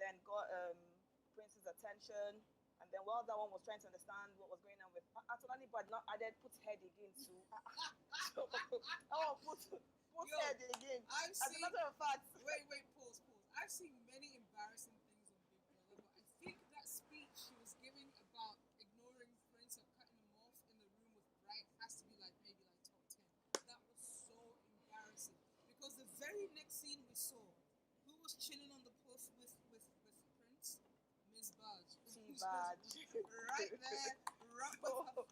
then got Prince's attention. And then while that one was trying to understand what was going on with Atolani, but not added put head again too. So, oh, put Yo, head again. I've As a seen. matter of fact, Wait, pause. I've seen many embarrassing things on Big Brother, but I think that speech she was giving about ignoring Prince or cutting him off in the room with Bright has to be like maybe like top 10. That was so embarrassing because the very next scene we saw, who was chilling on the puff with Prince? Miss Badge. T badge. Right there, right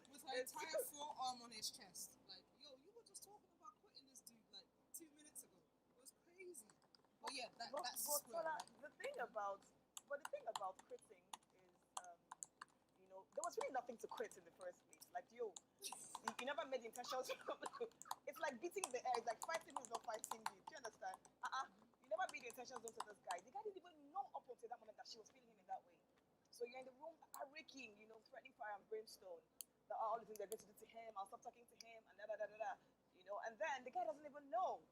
with her entire forearm on his chest. Like, yo, you were just talking about quitting this dude like 2 minutes ago. It was crazy. But yeah, that's but square, Tola, right? the thing about quitting is, there was really nothing to quit in the first place. Like, you never made the intentions. It's like beating the air. It's like fighting who is not fighting you. Do you understand? You never made the intentions known to this guy. The guy didn't even know up until that moment that she was feeling him in that way. So you're in the room, raking, threatening fire and brimstone. That all the things they're going to do to him. I'll stop talking to him, and da da da da da. And then the guy doesn't even know.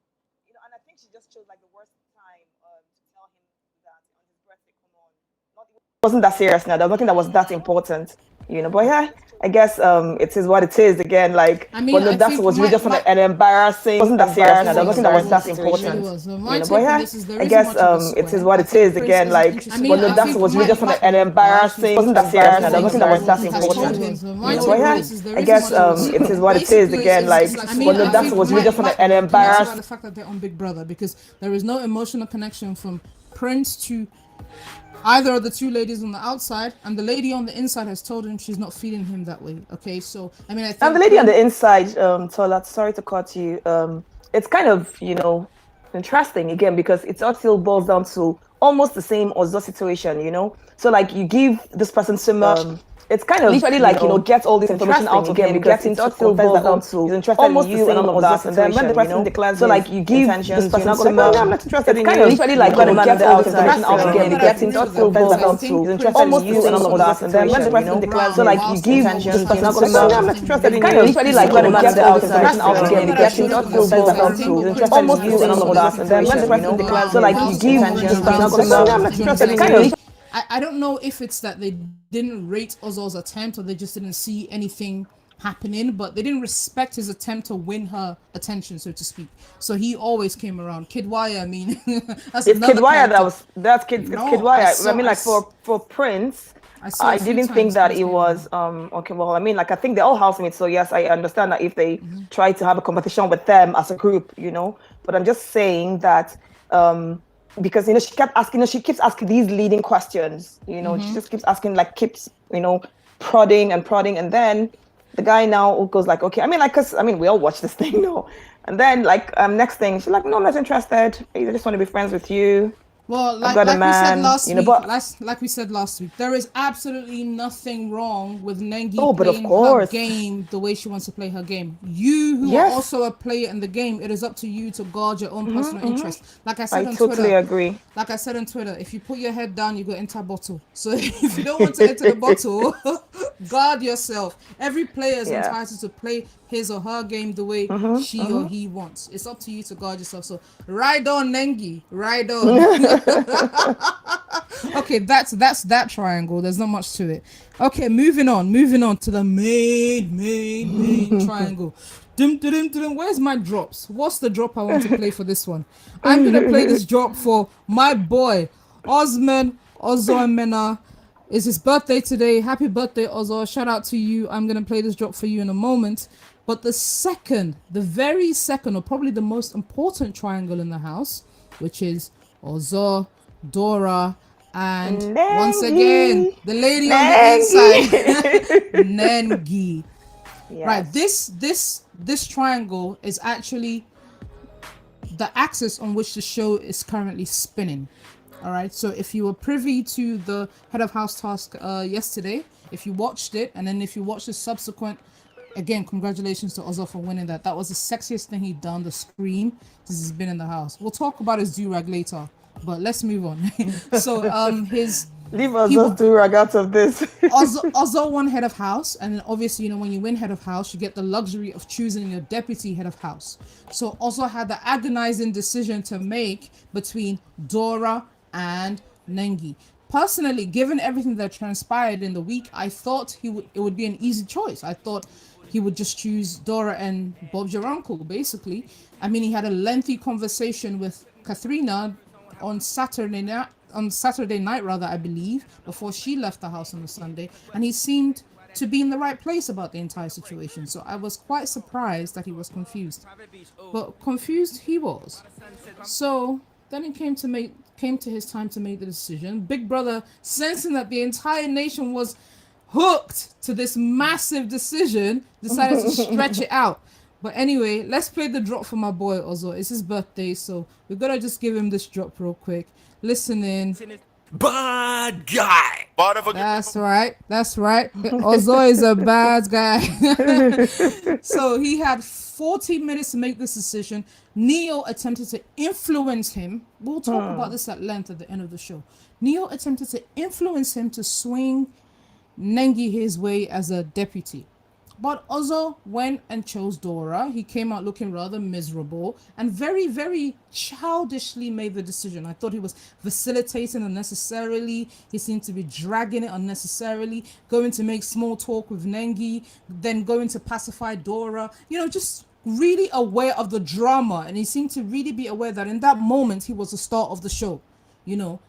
And I think she just chose like the worst time to tell him that on his birthday. Come on, not even. It wasn't that serious now. There was nothing that was that important. But yeah, I guess it is what it is again. Like, I mean, but no, I that think was really just an embarrassing. It wasn't that serious now. There was nothing that was that important. But yeah, I guess it is what it is again. Like, but no, that was really just an embarrassing. It wasn't that serious now. There was nothing that was that important. But yeah, I guess it is what it is again. Like, but no, that was really just an embarrassing. The fact that they're on Big Brother because there is no emotional connection from Prince to either of the two ladies on the outside, and the lady on the inside has told him she's not feeling him that way. Okay, so I mean, I think and the lady on the inside, Tola, sorry to cut you. It's kind of interesting again because it all still boils down to almost the same Ozo situation. So like you give this person so much. It's kind of literally like get all this information out of him because it all still boils down to he's interested almost in you and all of that. And then when the person declares so like you give this person so much. I'm not interested in you. Literally like get all this information out of him because it all still boils down to he's interested in you and all of that. And then when the person declares so like you give this person so much. I'm not interested in you. Literally like get all this information out of him because it all still boils down to he's interested in you and all of that. And then when the person declares so like you give this person so much. I'm not interested in you. I don't know if it's that they didn't rate Ozo's attempt or they just didn't see anything happening, but they didn't respect his attempt to win her attention, so to speak. So he always came around. Kid Wire, I mean, that's it's Kid Wire that's Kid Wire. I mean, like for Prince, I didn't think that it was okay. Well, I mean, like I think they're all housemates, so yes, I understand that if they try to have a competition with them as a group, But I'm just saying that because she kept asking, she keeps asking these leading questions. She just keeps asking, like keeps prodding, and then the guy now goes like, okay, I mean, like, cause I mean, we all watch this thing, and then like next thing, she's like, no, I'm not interested. I just want to be friends with you. Well, like we said last week, there is absolutely nothing wrong with Nengi playing her game the way she wants to play her game. You, who are also a player in the game, it is up to you to guard your own personal interest. Like I said on Twitter. I totally agree. Like I said on Twitter, if you put your head down, you go enter bottle. So if you don't want to enter the bottle, guard yourself. Every player is entitled to play his or her game the way she or he wants. It's up to you to guard yourself. So ride on, Nengi. Ride on. Okay, that's that triangle. There's not much to it. Okay, moving on to the main triangle. Where's my drops? What's the drop I want to play for this one? I'm gonna play this drop for my boy Osman Ozomena. It's his birthday today. Happy birthday, Ozo. Shout out to you. I'm gonna play this drop for you in a moment. But the very second, or probably the most important triangle in the house, which is Ozo, Dora, and Nengi. Once again, the lady on the inside, Nengi. Yes. Right, this triangle is actually the axis on which the show is currently spinning. All right, so if you were privy to the head of house task yesterday, if you watched it, and then if you watched the subsequent, again, congratulations to Ozo for winning that. That was the sexiest thing he'd done, the scream, since he's been in the house. We'll talk about his do-rag later, but let's move on. So leave Ozo's do-rag out of this. Ozo won head of house, and then obviously, when you win head of house, you get the luxury of choosing your deputy head of house. So Ozo had the agonizing decision to make between Dora and Nengi. Personally, given everything that transpired in the week, I thought it would be an easy choice. I thought he would just choose Dora and Bob's your uncle, basically. I mean, he had a lengthy conversation with Katharina on Saturday night, rather, I believe, before she left the house on the Sunday, and he seemed to be in the right place about the entire situation. So I was quite surprised that he was confused, but confused he was. So then it came to his time to make the decision. Big Brother, sensing that the entire nation was hooked to this massive decision, decided to stretch it out. But anyway, let's play the drop for my boy Ozo. It's his birthday, so we gotta just give him this drop real quick. Listen in. Bad guy. That's right. Ozo is a bad guy. So he had 40 minutes to make this decision. Neo attempted to influence him. We'll talk about this at length at the end of the show. Neo attempted to influence him to swing Nengi his way as a deputy. But Ozo went and chose Dora. He came out looking rather miserable and very, very childishly made the decision. I thought he was facilitating unnecessarily. He seemed to be dragging it unnecessarily, going to make small talk with Nengi, then going to pacify Dora. Just really aware of the drama. And he seemed to really be aware that in that moment, he was the star of the show.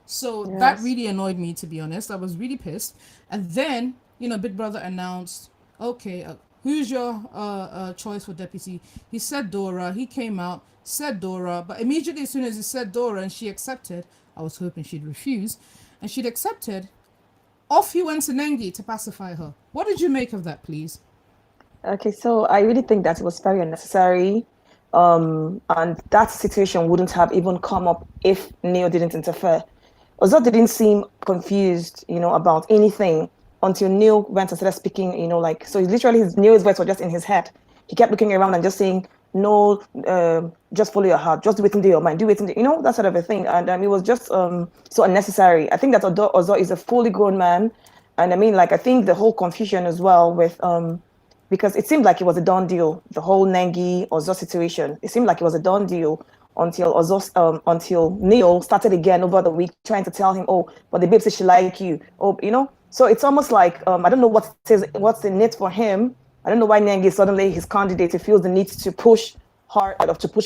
So yes. That really annoyed me, to be honest. I was really pissed. And then, Big Brother announced, okay, who's your choice for deputy? He said Dora. He came out, said Dora, but immediately as soon as he said Dora and she accepted, I was hoping she'd refuse, and she'd accepted, off he went to Nengi to pacify her. What did you make of that, please? Okay, so I really think that it was very unnecessary, and that situation wouldn't have even come up if Neo didn't interfere. Ozo didn't seem confused, about anything until Neil went and started speaking, so literally Neil's voice was just in his head. He kept looking around and just saying, no, just follow your heart, just do it in your mind, do it in that sort of a thing. And it was just so unnecessary. I think that Ozo is a fully grown man. And I think the whole confusion as well with, because it seemed like it was a done deal, the whole Nengi Ozo situation. It seemed like it was a done deal until Neil started again over the week trying to tell him, oh, but the babe says she like you. Oh, So it's almost like, I don't know what's in it for him. I don't know why Nengi is suddenly his candidate. He feels the need to push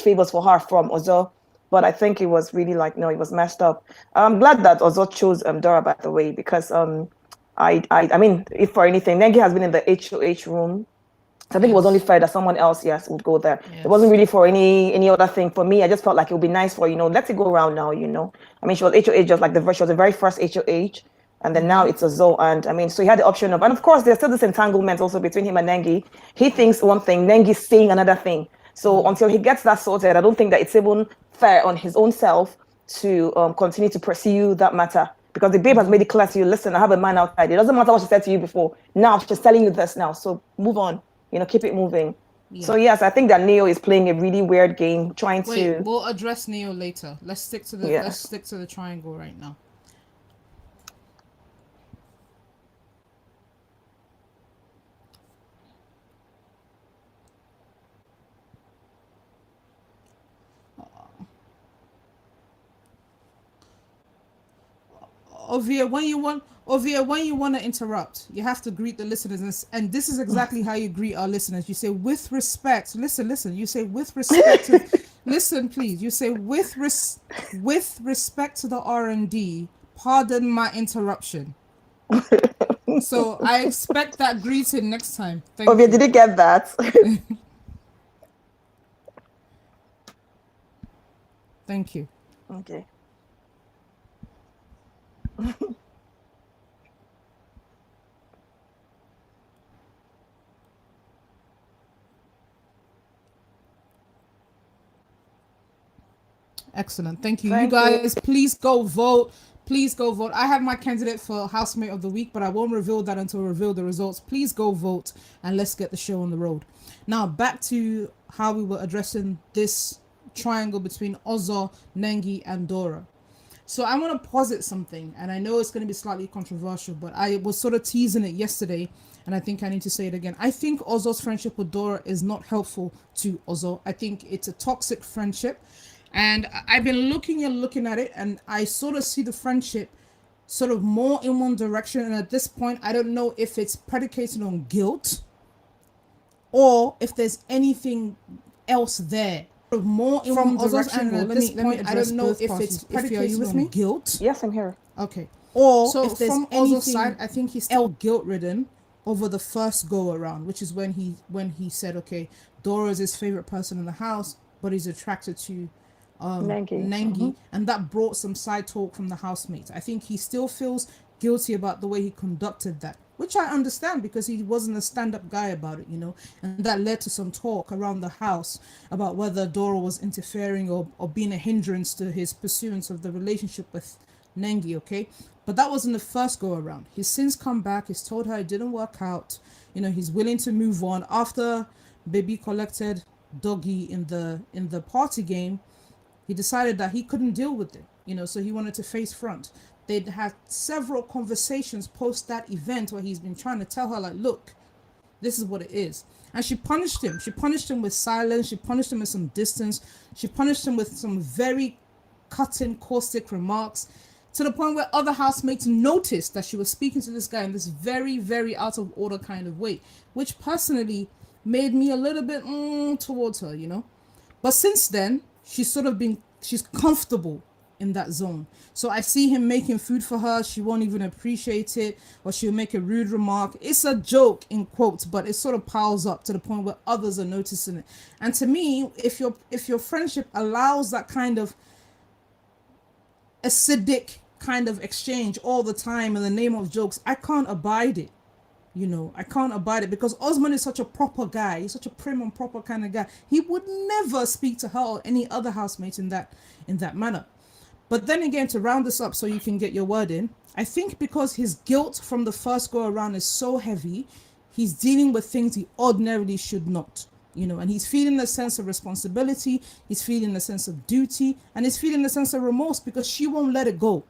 favors for her from Ozo. But I think it was really it was messed up. I'm glad that Ozo chose Dora, by the way, because I mean, if for anything, Nengi has been in the HOH room. So I think it was only fair that someone else, would go there. Yes. It wasn't really for any other thing. For me, I just felt like it would be nice for, let it go around now, I mean, she was HOH just like she was the very first HOH. And then now it's Ozo. And so he had the option of, and of course, there's still this entanglement also between him and Nengi. He thinks one thing, Nengi's saying another thing. So until he gets that sorted, I don't think that it's even fair on his own self to continue to pursue that matter. Because the babe has made it clear to you, listen, I have a man outside. It doesn't matter what she said to you before. Now she's telling you this now. So move on, keep it moving. Yeah. So yes, I think that Neo is playing a really weird game, we'll address Neo later. Let's stick to the triangle right now. Ovia, when you want to interrupt, you have to greet the listeners, and this is exactly how you greet our listeners. You say, with respect. Listen. You say, with respect. Listen, please. You say, with respect to the R&D. Pardon my interruption. So I expect that greeting next time. Ovia, did you get that? Thank you. Okay. Excellent. Thank you. You guys, please go vote. Please go vote. I have my candidate for Housemate of the Week, but I won't reveal that until I reveal the results. Please go vote and let's get the show on the road. Now, back to how we were addressing this triangle between Ozo, Nengi, and Dora. So I want to posit something, and I know it's going to be slightly controversial, but I was sort of teasing it yesterday, and I think I need to say it again. I think Ozo's friendship with Dora is not helpful to Ozo. I think it's a toxic friendship, and I've been looking at it, and I sort of see the friendship sort of more in one direction, and at this point I don't know if it's predicated on guilt or if there's anything else there. More in from one direction. At this point, I don't know if it's predicated on guilt. Yes, I'm here. Okay. Or so if there's from Ozzo's side, I think he's still guilt-ridden over the first go-around, which is when he said, okay, Dora is his favorite person in the house, but he's attracted to Nengi, and that brought some side talk from the housemates. I think he still feels guilty about the way he conducted that, which I understand because he wasn't a stand-up guy about it, and that led to some talk around the house about whether Dora was interfering or being a hindrance to his pursuance of the relationship with Nengi, okay? But that wasn't the first go-around. He's since come back, he's told her it didn't work out, he's willing to move on. After Baby collected Doggy in the party game, he decided that he couldn't deal with it, so he wanted to face front. They'd had several conversations post that event where he's been trying to tell her, like, look, this is what it is. And she punished him. She punished him with silence. She punished him with some distance. She punished him with some very cutting, caustic remarks, to the point where other housemates noticed that she was speaking to this guy in this very, very out of order kind of way, which personally made me a little bit towards her, But since then, she's comfortable in that zone. So I see him making food for her. She won't even appreciate it, or she'll make a rude remark. It's a joke in quotes, but it sort of piles up to the point where others are noticing it. And to me, if your friendship allows that kind of acidic kind of exchange all the time in the name of jokes, I can't abide it. I can't abide it because Osman is such a proper guy. He's such a prim and proper kind of guy. He would never speak to her or any other housemate in that manner. But then again, to round this up so you can get your word in, I think because his guilt from the first go around is so heavy, he's dealing with things he ordinarily should not, and he's feeling a sense of responsibility, he's feeling a sense of duty, and he's feeling a sense of remorse because she won't let it go.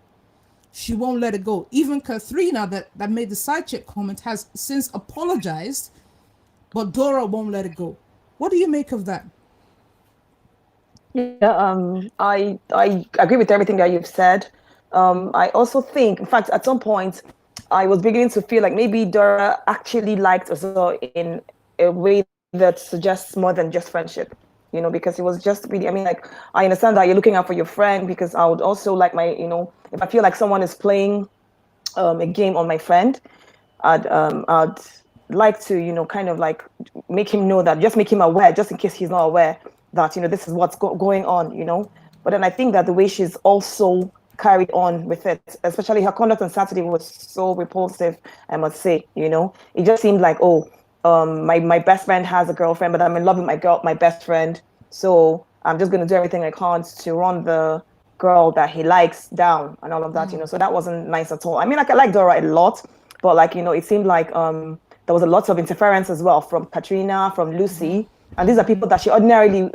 She won't let it go. Even Katharina, that made the side chick comment, has since apologized, but Dora won't let it go. What do you make of that? Yeah, I agree with everything that you've said. I also think, in fact, at some point, I was beginning to feel like maybe Dora actually liked Ozo in a way that suggests more than just friendship, because it was just really, I understand that you're looking out for your friend, because I would also like if I feel like someone is playing a game on my friend, I'd like to, kind of like make him know that, just make him aware, just in case he's not aware that, this is what's going on, But then I think that the way she's also carried on with it, especially her conduct on Saturday, was so repulsive, I must say, It just seemed like, my best friend has a girlfriend, but I'm in love with my best friend. So I'm just going to do everything I can to run the girl that he likes down and all of that, So that wasn't nice at all. I like Dora a lot, but it seemed like there was a lot of interference as well from Katrina, from Lucy. And these are people that she ordinarily,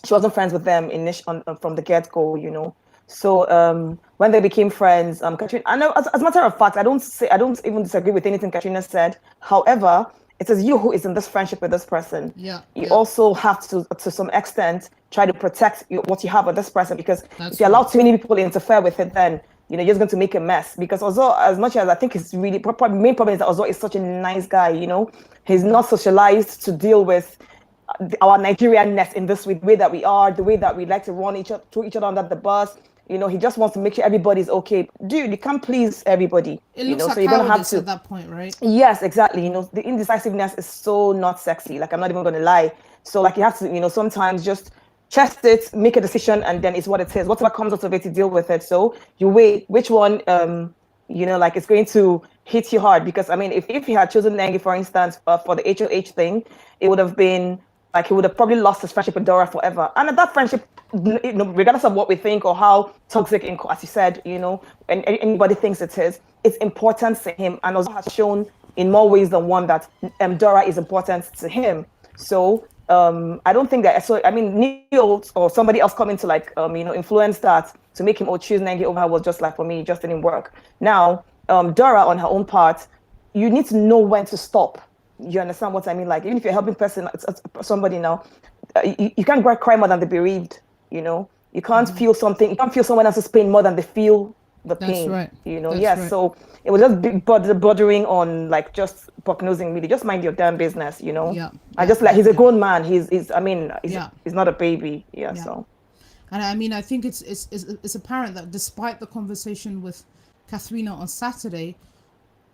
she wasn't friends with them from the get-go, So when they became friends, Katrina, I know, as a matter of fact, I don't even disagree with anything Katrina said. However, it is you who is in this friendship with this person. Yeah. You also have to some extent, try to protect what you have with this person, because if you allow too many people to interfere with it, then you're just going to make a mess. Because Ozo, as much as I think it's really main problem is that Ozo is such a nice guy. He's not socialized to deal with our Nigerianness in this way that we are, the way that we like to run through each other under the bus. He just wants to make sure everybody's okay. Dude, you can't please everybody. It looks like so you're gonna have to at that point, right? Yes, exactly. The indecisiveness is so not sexy. Like, I'm not even gonna lie. So like, you have to, sometimes just chest it, make a decision, and then it's what it is. Whatever comes out of it, you deal with it. So you weigh which one, it's going to hit you hard. Because if he had chosen Nengi, for instance, for the HOH thing, it would have been like he would have probably lost his friendship with Dora forever. And that friendship, regardless of what we think or how toxic, as you said, and anybody thinks it is, it's important to him, and also has shown in more ways than one that Dora is important to him. So I don't think that. So Neil or somebody else coming to influence that to make him choose Nengi over her was just like, for me, it just didn't work. Now Dora on her own part, you need to know when to stop. You understand what I mean? Like, even if you're helping somebody now, you can't cry more than the bereaved. You can't feel something. You can't feel someone else's pain more than they feel the That's pain, right. you know. That's Yes, right. so it was just bordering on like just prognosing really. Just mind your damn business, you know. Yeah. I Yeah. just like Yeah. he's a Yeah. grown man. He's I mean Yeah. he's not a baby. Yeah, Yeah. so And I mean, I think it's apparent that despite the conversation with Katharina on Saturday,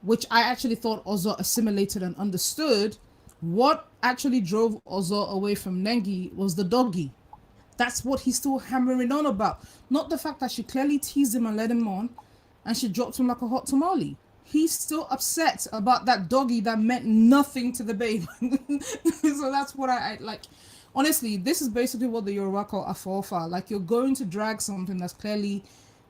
which I actually thought Ozo assimilated and understood, what actually drove Ozo away from Nengi was the doggy. That's what he's still hammering on about. Not the fact that she clearly teased him and led him on, and she dropped him like a hot tamale. He's still upset about that doggy that meant nothing to the babe. So that's what I like. Honestly, this is basically what the Yoruba call afofa. Like, you're going to drag something that's clearly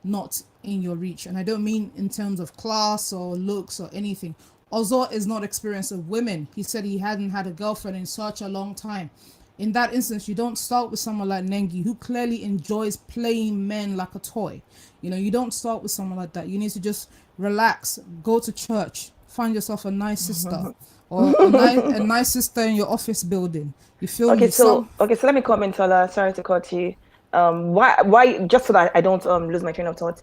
not in your reach. And I don't mean in terms of class or looks or anything. Ozo is not experienced with women. He said he hadn't had a girlfriend in such a long time. In that instance, you don't start with someone like Nengi, who clearly enjoys playing men like a toy. You know, you don't start with someone like that. You need to just relax, go to church, find yourself a nice sister, or a nice sister in your office building. You feel okay, me? so let me comment, Tola. Sorry to cut you. Why just so that I don't lose my train of thought.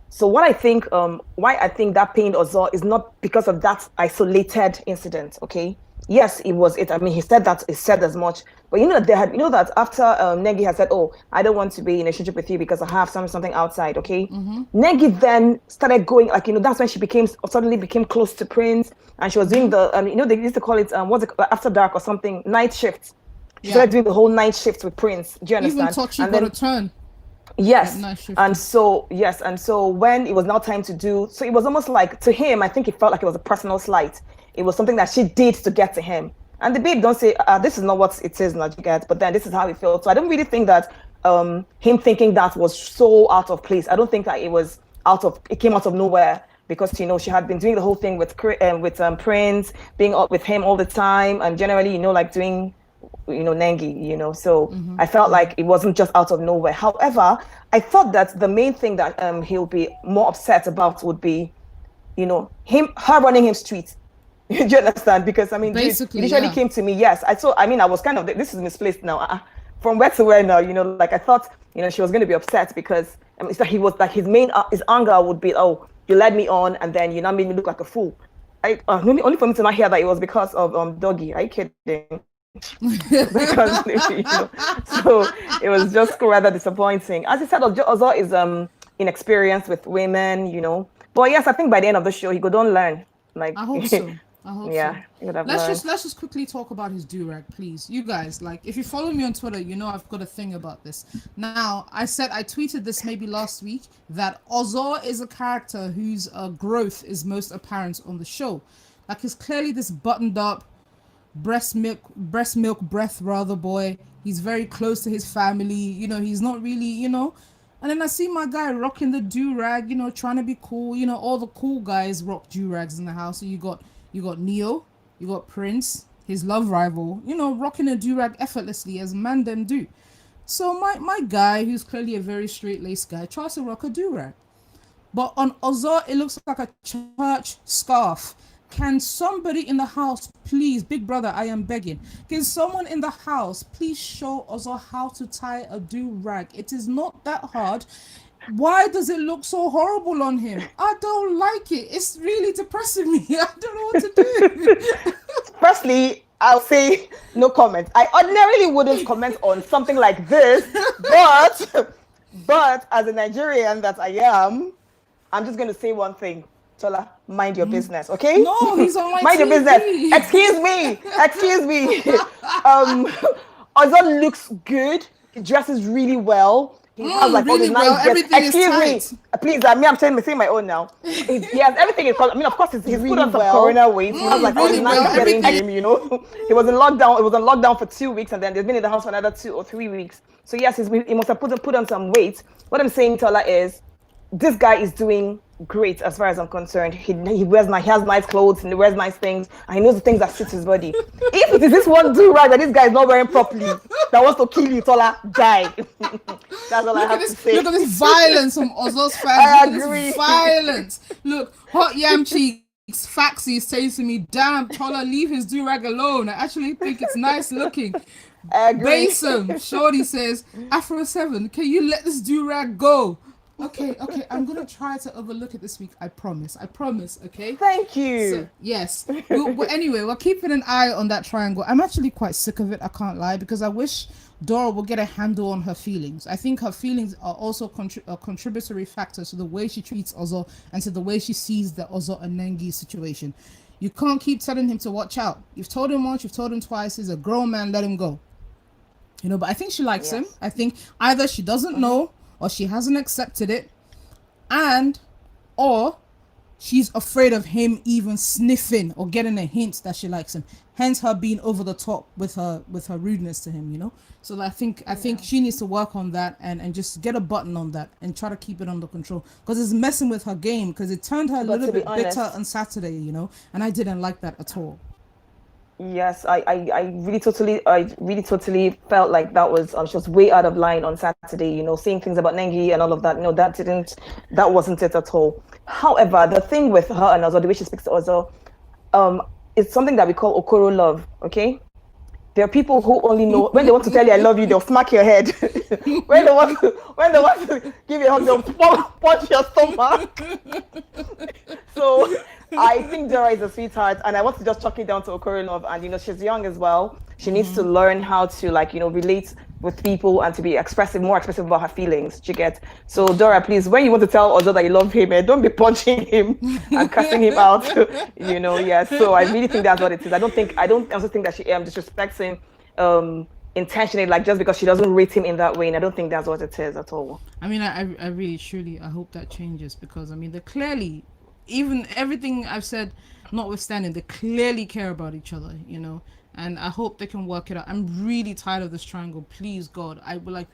So what I think, why I think that pained Ozo is not because of that isolated incident. Okay, yes, it was it. I mean, he said that, he said as much, but you know that that after Negi had said, "Oh, I don't want to be in a relationship with you because I have something outside." Okay, Negi then started going like, you know, that's when she suddenly became close to Prince, and she was doing the you know, they used to call it what's it, after dark or something, night shift. She started doing the whole night shift with Prince. Do you understand? Even thought she and got then a turn. yes, Night and so when it was now time to do, so it was almost like, to him, I think it felt like it was a personal slight. It was something that she did to get to him, and the babe don't say, this is not what it is, not you get, but then this is how it feels. So I don't really think that him thinking that was so out of place. I don't think that it came out of nowhere, because, you know, she had been doing the whole thing with Prince, being up with him all the time, and generally, you know, like doing, you know, Nengi, you know. So I felt like it wasn't just out of nowhere. However, I thought that the main thing that he'll be more upset about would be, you know, her running him street. Do you understand? Because I mean, Basically, it initially came to me. Yes, I mean, I was kind of, this is misplaced now. From where to where now? You know, like I thought, you know, she was going to be upset because it's like he was like, his anger would be, oh, you led me on, and then you now made me look like a fool. Only for me to not hear that it was because of doggy. Are you kidding? Because you know, so it was just rather disappointing. As I said, Ozo is inexperienced with women, you know. But yes, I think by the end of the show he could only learn. Like, I hope so. I hope yeah, so. he would have Let's learned. just quickly talk about his do-rag, please. You guys, like, if you follow me on Twitter, you know I've got a thing about this. Now, I tweeted this maybe last week, that Ozo is a character whose growth is most apparent on the show. Like, he's clearly this buttoned up, breast milk breath rather boy. He's very close to his family, you know. He's not really, you know. And then I see my guy rocking the do-rag, you know, trying to be cool. You know, all the cool guys rock do-rags in the house. So you got Neo, you got Prince, his love rival, you know, rocking a do-rag effortlessly as man them do. So my guy, who's clearly a very straight-laced guy, tries to rock a do-rag. But on Ozo, it looks like a church scarf. Can somebody in the house, please, big brother, I am begging. Can someone in the house please show Ozo how to tie a do-rag? It is not that hard. Why does it look so horrible on him? I don't like it. It's really depressing me. I don't know what to do. Firstly, I'll say no comment. I ordinarily wouldn't comment on something like this, but as a Nigerian that I am, I'm just going to say one thing. Tola, mind your business, okay? No, he's on my mind TV. your business. Excuse me. Ozo looks good. He dresses really well. He has like really all the nice everything excuse me, please. I'm saying my own now. He has everything. I mean, of course, he's really put on some corona weight. He has like all the nice getting him. You know, he was in lockdown. It was on lockdown for 2 weeks, and then they've been in the house for another 2 or 3 weeks. So yes, he must have put on some weight. What I'm saying, Tola, is this guy is doing great as far as I'm concerned. He has nice clothes, and he wears nice things, and he knows the things that suit his body. If it is this one do-rag that this guy is not wearing properly, that wants to kill you, Tola, die. That's all I have to say. Look at this violence from Ozo's fans. I look agree. At this violence. Look, Hot Yam Cheeks Faxi says to me, damn, Tola, leave his do-rag alone. I actually think it's nice looking. I agree. Basim, Shorty says, Afro 7, can you let this do-rag go? Okay. I'm gonna try to overlook it this week. I promise. Okay. Thank you. So, yes. Anyway, we're keeping an eye on that triangle. I'm actually quite sick of it. I can't lie, because I wish Dora will get a handle on her feelings. I think her feelings are also contributory factors to the way she treats Ozo and to the way she sees the Ozo and Nengi situation. You can't keep telling him to watch out. You've told him once, you've told him twice. He's a grown man. Let him go. But I think she likes him. I think either she doesn't know or she hasn't accepted it, or she's afraid of him even sniffing or getting a hint that she likes him. Hence her being over the top with her rudeness to him. So I think she needs to work on that and just get a button on that and try to keep it under control, because it's messing with her game, because it turned her a little bit bitter on Saturday, and I didn't like that at all. Yes, I really totally felt like that was she was way out of line on Saturday, saying things about Nengi and all of that. That wasn't it at all. However, the thing with her and Ozo, the way she speaks to Ozo, it's something that we call Okoro love, okay? There are people who only know when they want to tell you I love you, they'll smack your head. when they want to give you a hug, they'll punch your stomach. So I think Dora is a sweetheart, and I want to just chuck it down to Okoro love. And she's young as well. She needs to learn how to relate with people and to be more expressive about her feelings. You get? So Dora, please, when you want to tell Ozo that you love him, don't be punching him and cussing him out. Yes. So I really think that's what it is. I don't also think that she disrespects him intentionally, like just because she doesn't rate him in that way. And I don't think that's what it is at all. I mean, I really truly I hope that changes, because I mean they're clearly, even everything I've said notwithstanding, they clearly care about each other, and I hope they can work it out. I'm really tired of this triangle. Please, God, I would like,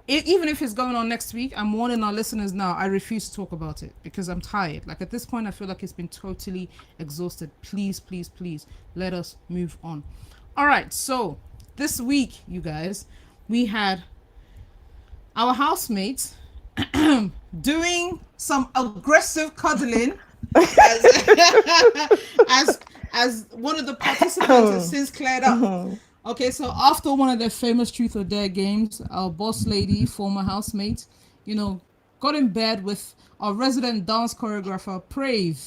even if it's going on next week, I'm warning our listeners now, I refuse to talk about it, because I'm tired. Like, at this point, I feel like it's been totally exhausted. Please, let us move on. All right, so this week, you guys, we had our housemates doing some aggressive cuddling as one of the participants has since cleared up. Okay, so after one of their famous Truth or Dare games, our boss lady, former housemate, got in bed with our resident dance choreographer, Prave,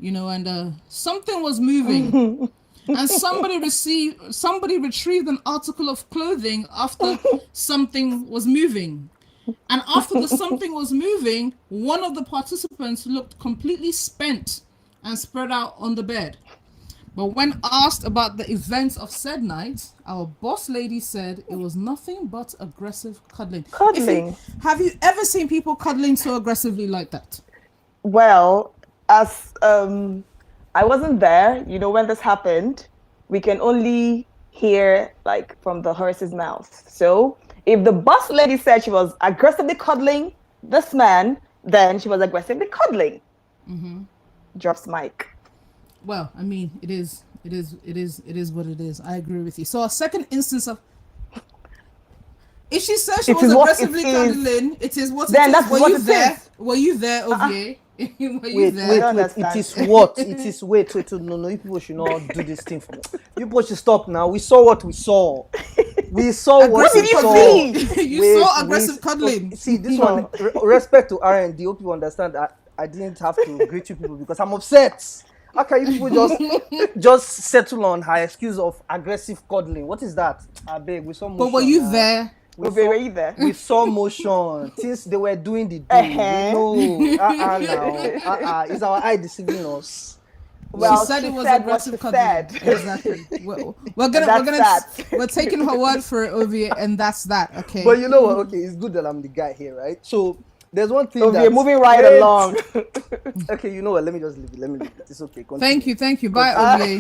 and something was moving. And somebody retrieved an article of clothing after something was moving. And after the something was moving, one of the participants looked completely spent and spread out on the bed. But when asked about the events of said night, our boss lady said it was nothing but aggressive cuddling. Have you ever seen people cuddling so aggressively like that? Well, as I wasn't there, when this happened, we can only hear from the horse's mouth. So if the boss lady said she was aggressively cuddling this man, then she was aggressively cuddling. Drops mic. Well, I mean, it is what it is. I agree with you. So a second instance of, if she says she was aggressively cuddling, it is what it is. Were you there, Ovie? Wait, it is what? It is wait, no, you people should not do this thing for me. You people should stop now. We saw what we saw. We saw what we saw. You saw aggressive cuddling. See, this one, respect to R&D, hope you understand that I didn't have to greet you people because I'm upset. How can you people just settle on her excuse of aggressive cuddling? What is that? I beg, we saw motion. But were you there? Were you there? We saw motion since they were doing the deal. Now. Is our eye deceiving us? Well, she said it was aggressive cuddling. Exactly. We're taking her word for it, Ovie, and that's that. Okay. But you know what? Okay, it's good that I'm the guy here, right? So there's one thing Ovie, moving right along. Okay, you know what? Let me just leave it. It's okay. Continue. Thank you. Bye, Ovie.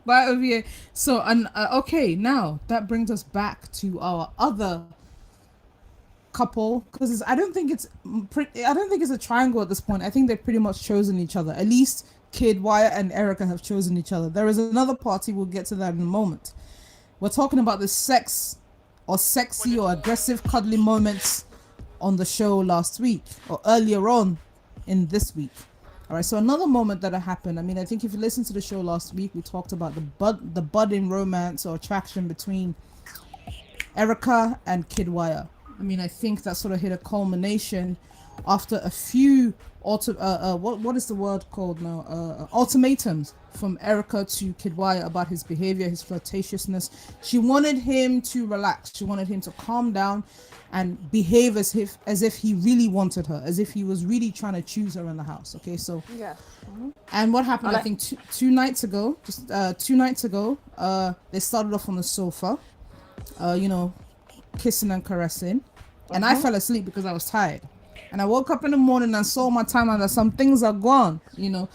Bye, Ovie. So, okay, now that brings us back to our other couple, because I don't think it's a triangle at this point. I think they've pretty much chosen each other. At least Kid, Wyatt, and Erica have chosen each other. There is another party. We'll get to that in a moment. We're talking about the sex or sexy or aggressive cuddling moments on the show last week or earlier on in this week. All right, so another moment that happened. I mean, I think if you listened to the show last week, we talked about the budding romance or attraction between Erica and Kid Wyatt. mean, I think that sort of hit a culmination after a few what is the word called now? Ultimatums from Erica to Kidwaya about his behavior, his flirtatiousness. She wanted him to relax. She wanted him to calm down and behave as if he really wanted her, as if he was really trying to choose her in the house. Okay, so yeah. And what happened? I think two nights ago, they started off on the sofa, kissing and caressing, and I fell asleep because I was tired. And I woke up in the morning and saw my timeline that some things are gone, The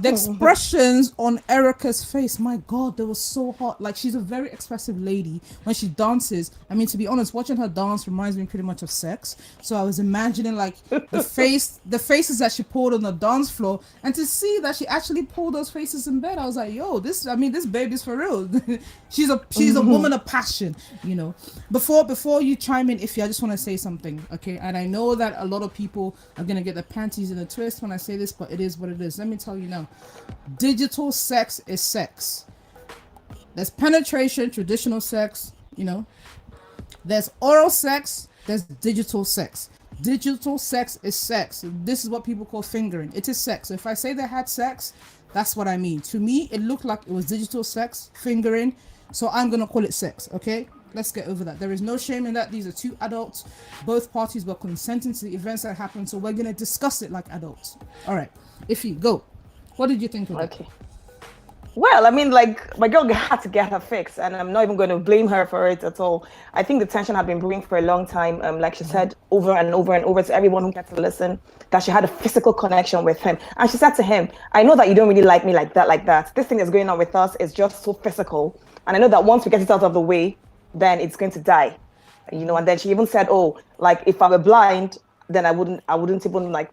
expressions on Erica's face, my God, they were so hot. Like, she's a very expressive lady when she dances. I mean, to be honest, watching her dance reminds me pretty much of sex. So I was imagining, like, the faces that she pulled on the dance floor. And to see that she actually pulled those faces in bed, I was like, yo, this baby's for real. she's a woman of passion, Before you chime in, Ify, I just want to say something, okay? And I know that a lot of people are going to get their panties in a twist when I say this, but it is what it is. Let me tell you now. Digital sex is sex. There's penetration, traditional sex, There's oral sex, there's digital sex. Digital sex is sex. This is what people call fingering. It is sex. So if I say they had sex, that's what I mean. To me, it looked like it was digital sex, fingering. So I'm going to call it sex, okay? Let's get over that. There is no shame in that. These are two adults. Both parties were consenting to the events that happened, so we're going to discuss it like adults. All right. Ify, go. What did you think of it? Well, I mean, like, my girl had to get her fix, and I'm not even going to blame her for it at all. I think the tension had been brewing for a long time. Like she said over and over and over to everyone who gets to listen, that she had a physical connection with him. And she said to him, I know that you don't really like me like that. This thing that's going on with us is just so physical. And I know that once we get it out of the way, then it's going to die, and then she even said, oh, like, if I were blind, then I wouldn't even like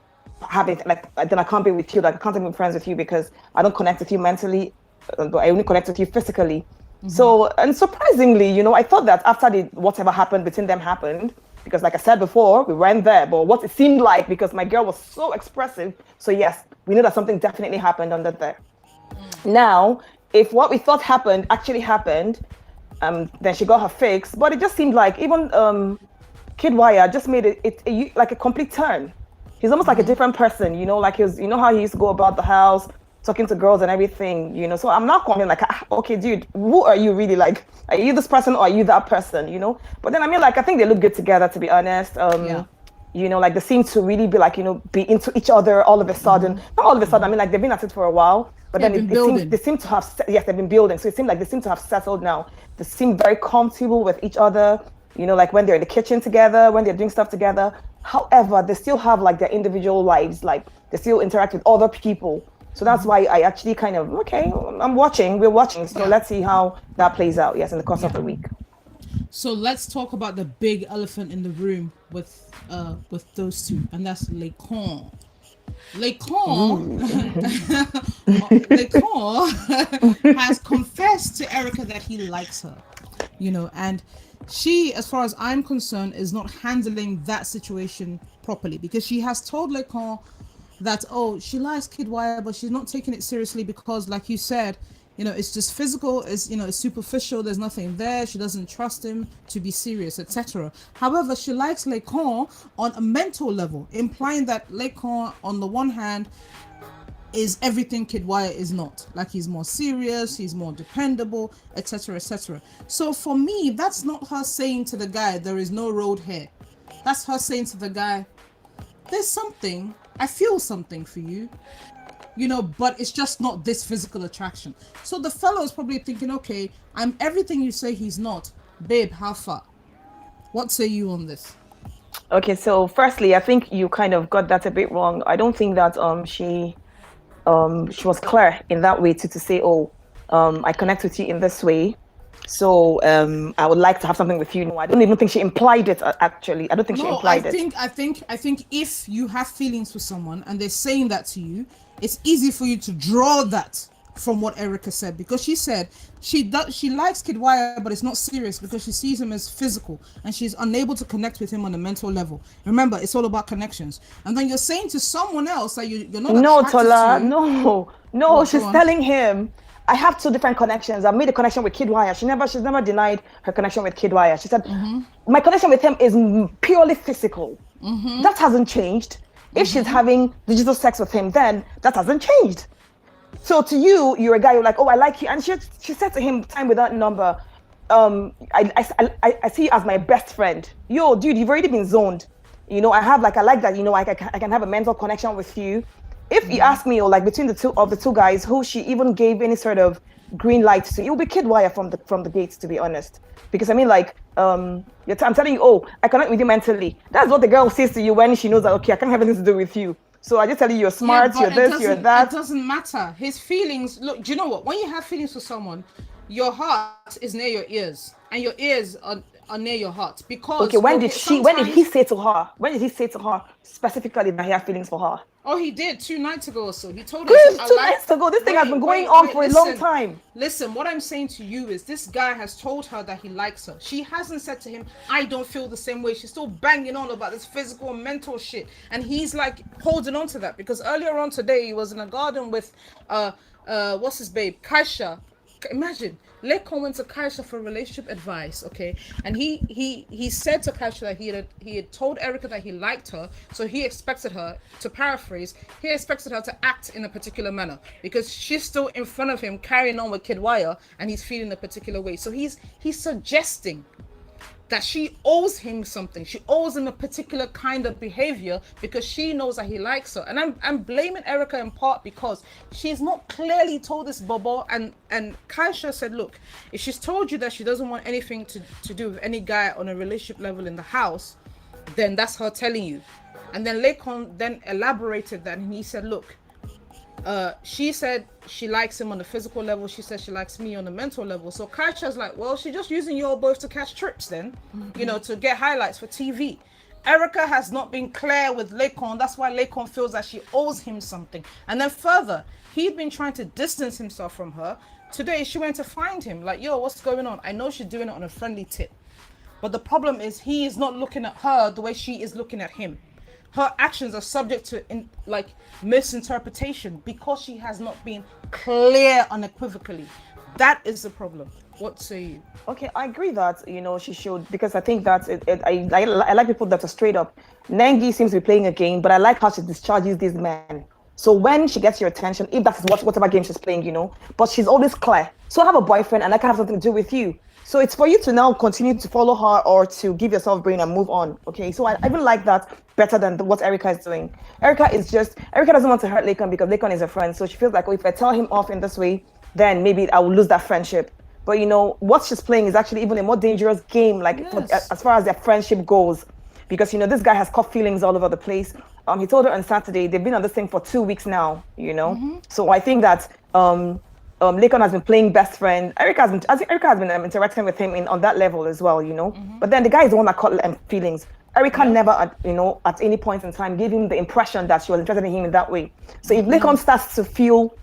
have it, like, then I can't be with you, like I can't even be friends with you because I don't connect with you mentally, but I only connect with you physically. So, and surprisingly, I thought that after whatever happened between them happened, because like I said before, we weren't there, but what it seemed like, because my girl was so expressive, so yes, we know that something definitely happened under there. Now, if what we thought happened actually happened, then she got her fix, but it just seemed like even Kidwaya just made it like a complete turn. He's almost like a different person, like how he used to go about the house, talking to girls and everything, So I'm not calling like, okay, dude, who are you really? Like, are you this person or are you that person, But then, I mean, like, I think they look good together, to be honest. Like they seem to really be like, be into each other all of a sudden. Not all of a sudden, I mean, like they've been at it for a while, but then they seem to have, yes, they've been building. So it seemed like they seem to have settled now. They seem very comfortable with each other, like when they're in the kitchen together, when they're doing stuff together. However, they still have like their individual lives, like they still interact with other people. So that's why I actually kind of, okay, we're watching. So let's see how that plays out, yes, in the course of the week. So let's talk about the big elephant in the room with those two, and that's Lecon. Lecon has confessed to Erica that he likes her, and she, as far as I'm concerned, is not handling that situation properly, because she has told Lecon that, oh, she likes Kidwaya, but she's not taking it seriously because, like you said, it's just physical, it's superficial, there's nothing there, she doesn't trust him to be serious, etc. However, she likes Lecon on a mental level, implying that Lecon, on the one hand, is everything Kidwaya is not. Like, he's more serious, he's more dependable, etc., etc. So for me, that's not her saying to the guy, there is no road here. That's her saying to the guy, there's something, I feel something for you. But it's just not this physical attraction. So the fellow is probably thinking, okay, I'm everything you say he's not. Babe, how far? What say you on this? Okay, so firstly, I think you kind of got that a bit wrong. I don't think that she was clear in that way to say, oh, I connect with you in this way. So I would like to have something with you. No, I don't even think she implied it, actually. I don't think she implied it. I think if you have feelings for someone and they're saying that to you, it's easy for you to draw that from what Erica said, because she said she likes Kidwaya, but it's not serious because she sees him as physical and she's unable to connect with him on a mental level. Remember, it's all about connections. And then you're saying to someone else that you're not. No, Tola, no. She's telling him, I have two different connections. I've made a connection with Kid Wire. She's never denied her connection with Kid Wire. She said, my connection with him is purely physical. That hasn't changed. If she's having digital sex with him, then that hasn't changed. So to you, you're a guy, you're like, oh, I like you. And she said to him, time without number, I see you as my best friend. Yo, dude, you've already been zoned. You know, I like that, you know, I can have a mental connection with you. If you ask me, or like between the two guys, who she even gave any sort of green light to, it will be Kid Wire from the gates, to be honest. Because I mean, like, I'm telling you, oh, I connect with you mentally. That's what the girl says to you when she knows that, okay, I can't have anything to do with you. So I just tell you, you're smart, you're this, you're that. It doesn't matter. His feelings, look, do you know what? When you have feelings for someone, your heart is near your ears, and your ears are near your heart. Because okay, when did he say to her specifically that he had feelings for her? Oh, he did 2 nights ago or so. He told us. Two nights ago. This thing has been going on for a long time. Listen, what I'm saying to you is this guy has told her that he likes her. She hasn't said to him, I don't feel the same way. She's still banging on about this physical and mental shit. And he's like holding on to that, because earlier on today he was in a garden with what's his babe? Kaisha. Imagine, Lekon went to Kaisha for relationship advice, okay? And he said to Kaisha that he had told Erica that he liked her, so he expected her, to paraphrase, he expected her to act in a particular manner, because she's still in front of him carrying on with Kid Wire, and he's feeling a particular way. So he's suggesting that she owes him something. She owes him a particular kind of behavior because she knows that he likes her. And I'm blaming Erica in part because she's not clearly told this Bobo. And Kaisha said, look, if she's told you that she doesn't want anything to do with any guy on a relationship level in the house, then that's her telling you. And then Lekon then elaborated that, and he said, look, she said she likes him on the physical level. She said she likes me on the mental level. So Kaisha's like, well, she's just using you all both to catch trips then, you know, to get highlights for TV. Erica has not been clear with Lekon. That's why Lekon feels that she owes him something. And then further, he'd been trying to distance himself from her. Today, she went to find him. Like, yo, what's going on? I know she's doing it on a friendly tip. But the problem is he is not looking at her the way she is looking at him. Her actions are subject to misinterpretation because she has not been clear unequivocally. That is the problem. What say you? Okay, I agree that, you know, she should, because I think that I like people that are straight up. Nengi seems to be playing a game, but I like how she discharges these men. So when she gets your attention, if that is whatever game she's playing, you know, but she's always clear. So I have a boyfriend and I can have something to do with you. So it's for you to now continue to follow her or to give yourself brain and move on. Okay, so I even like that better than what Erica is doing. Erica doesn't want to hurt Lekon because Lekon is a friend. So she feels like, oh, if I tell him off in this way, then maybe I will lose that friendship. But you know, what she's playing is actually even a more dangerous game, like yes, as far as their friendship goes. Because, you know, this guy has caught feelings all over the place. He told her on Saturday, they've been on this thing for 2 weeks now, you know. Mm-hmm. So I think that Lekon has been playing best friend. Erica has been interacting with him on that level as well, you know. Mm-hmm. But then the guy is the one that caught feelings. Erica never, at any point in time, gave him the impression that she was interested in him in that way. So if Lekon starts to feel,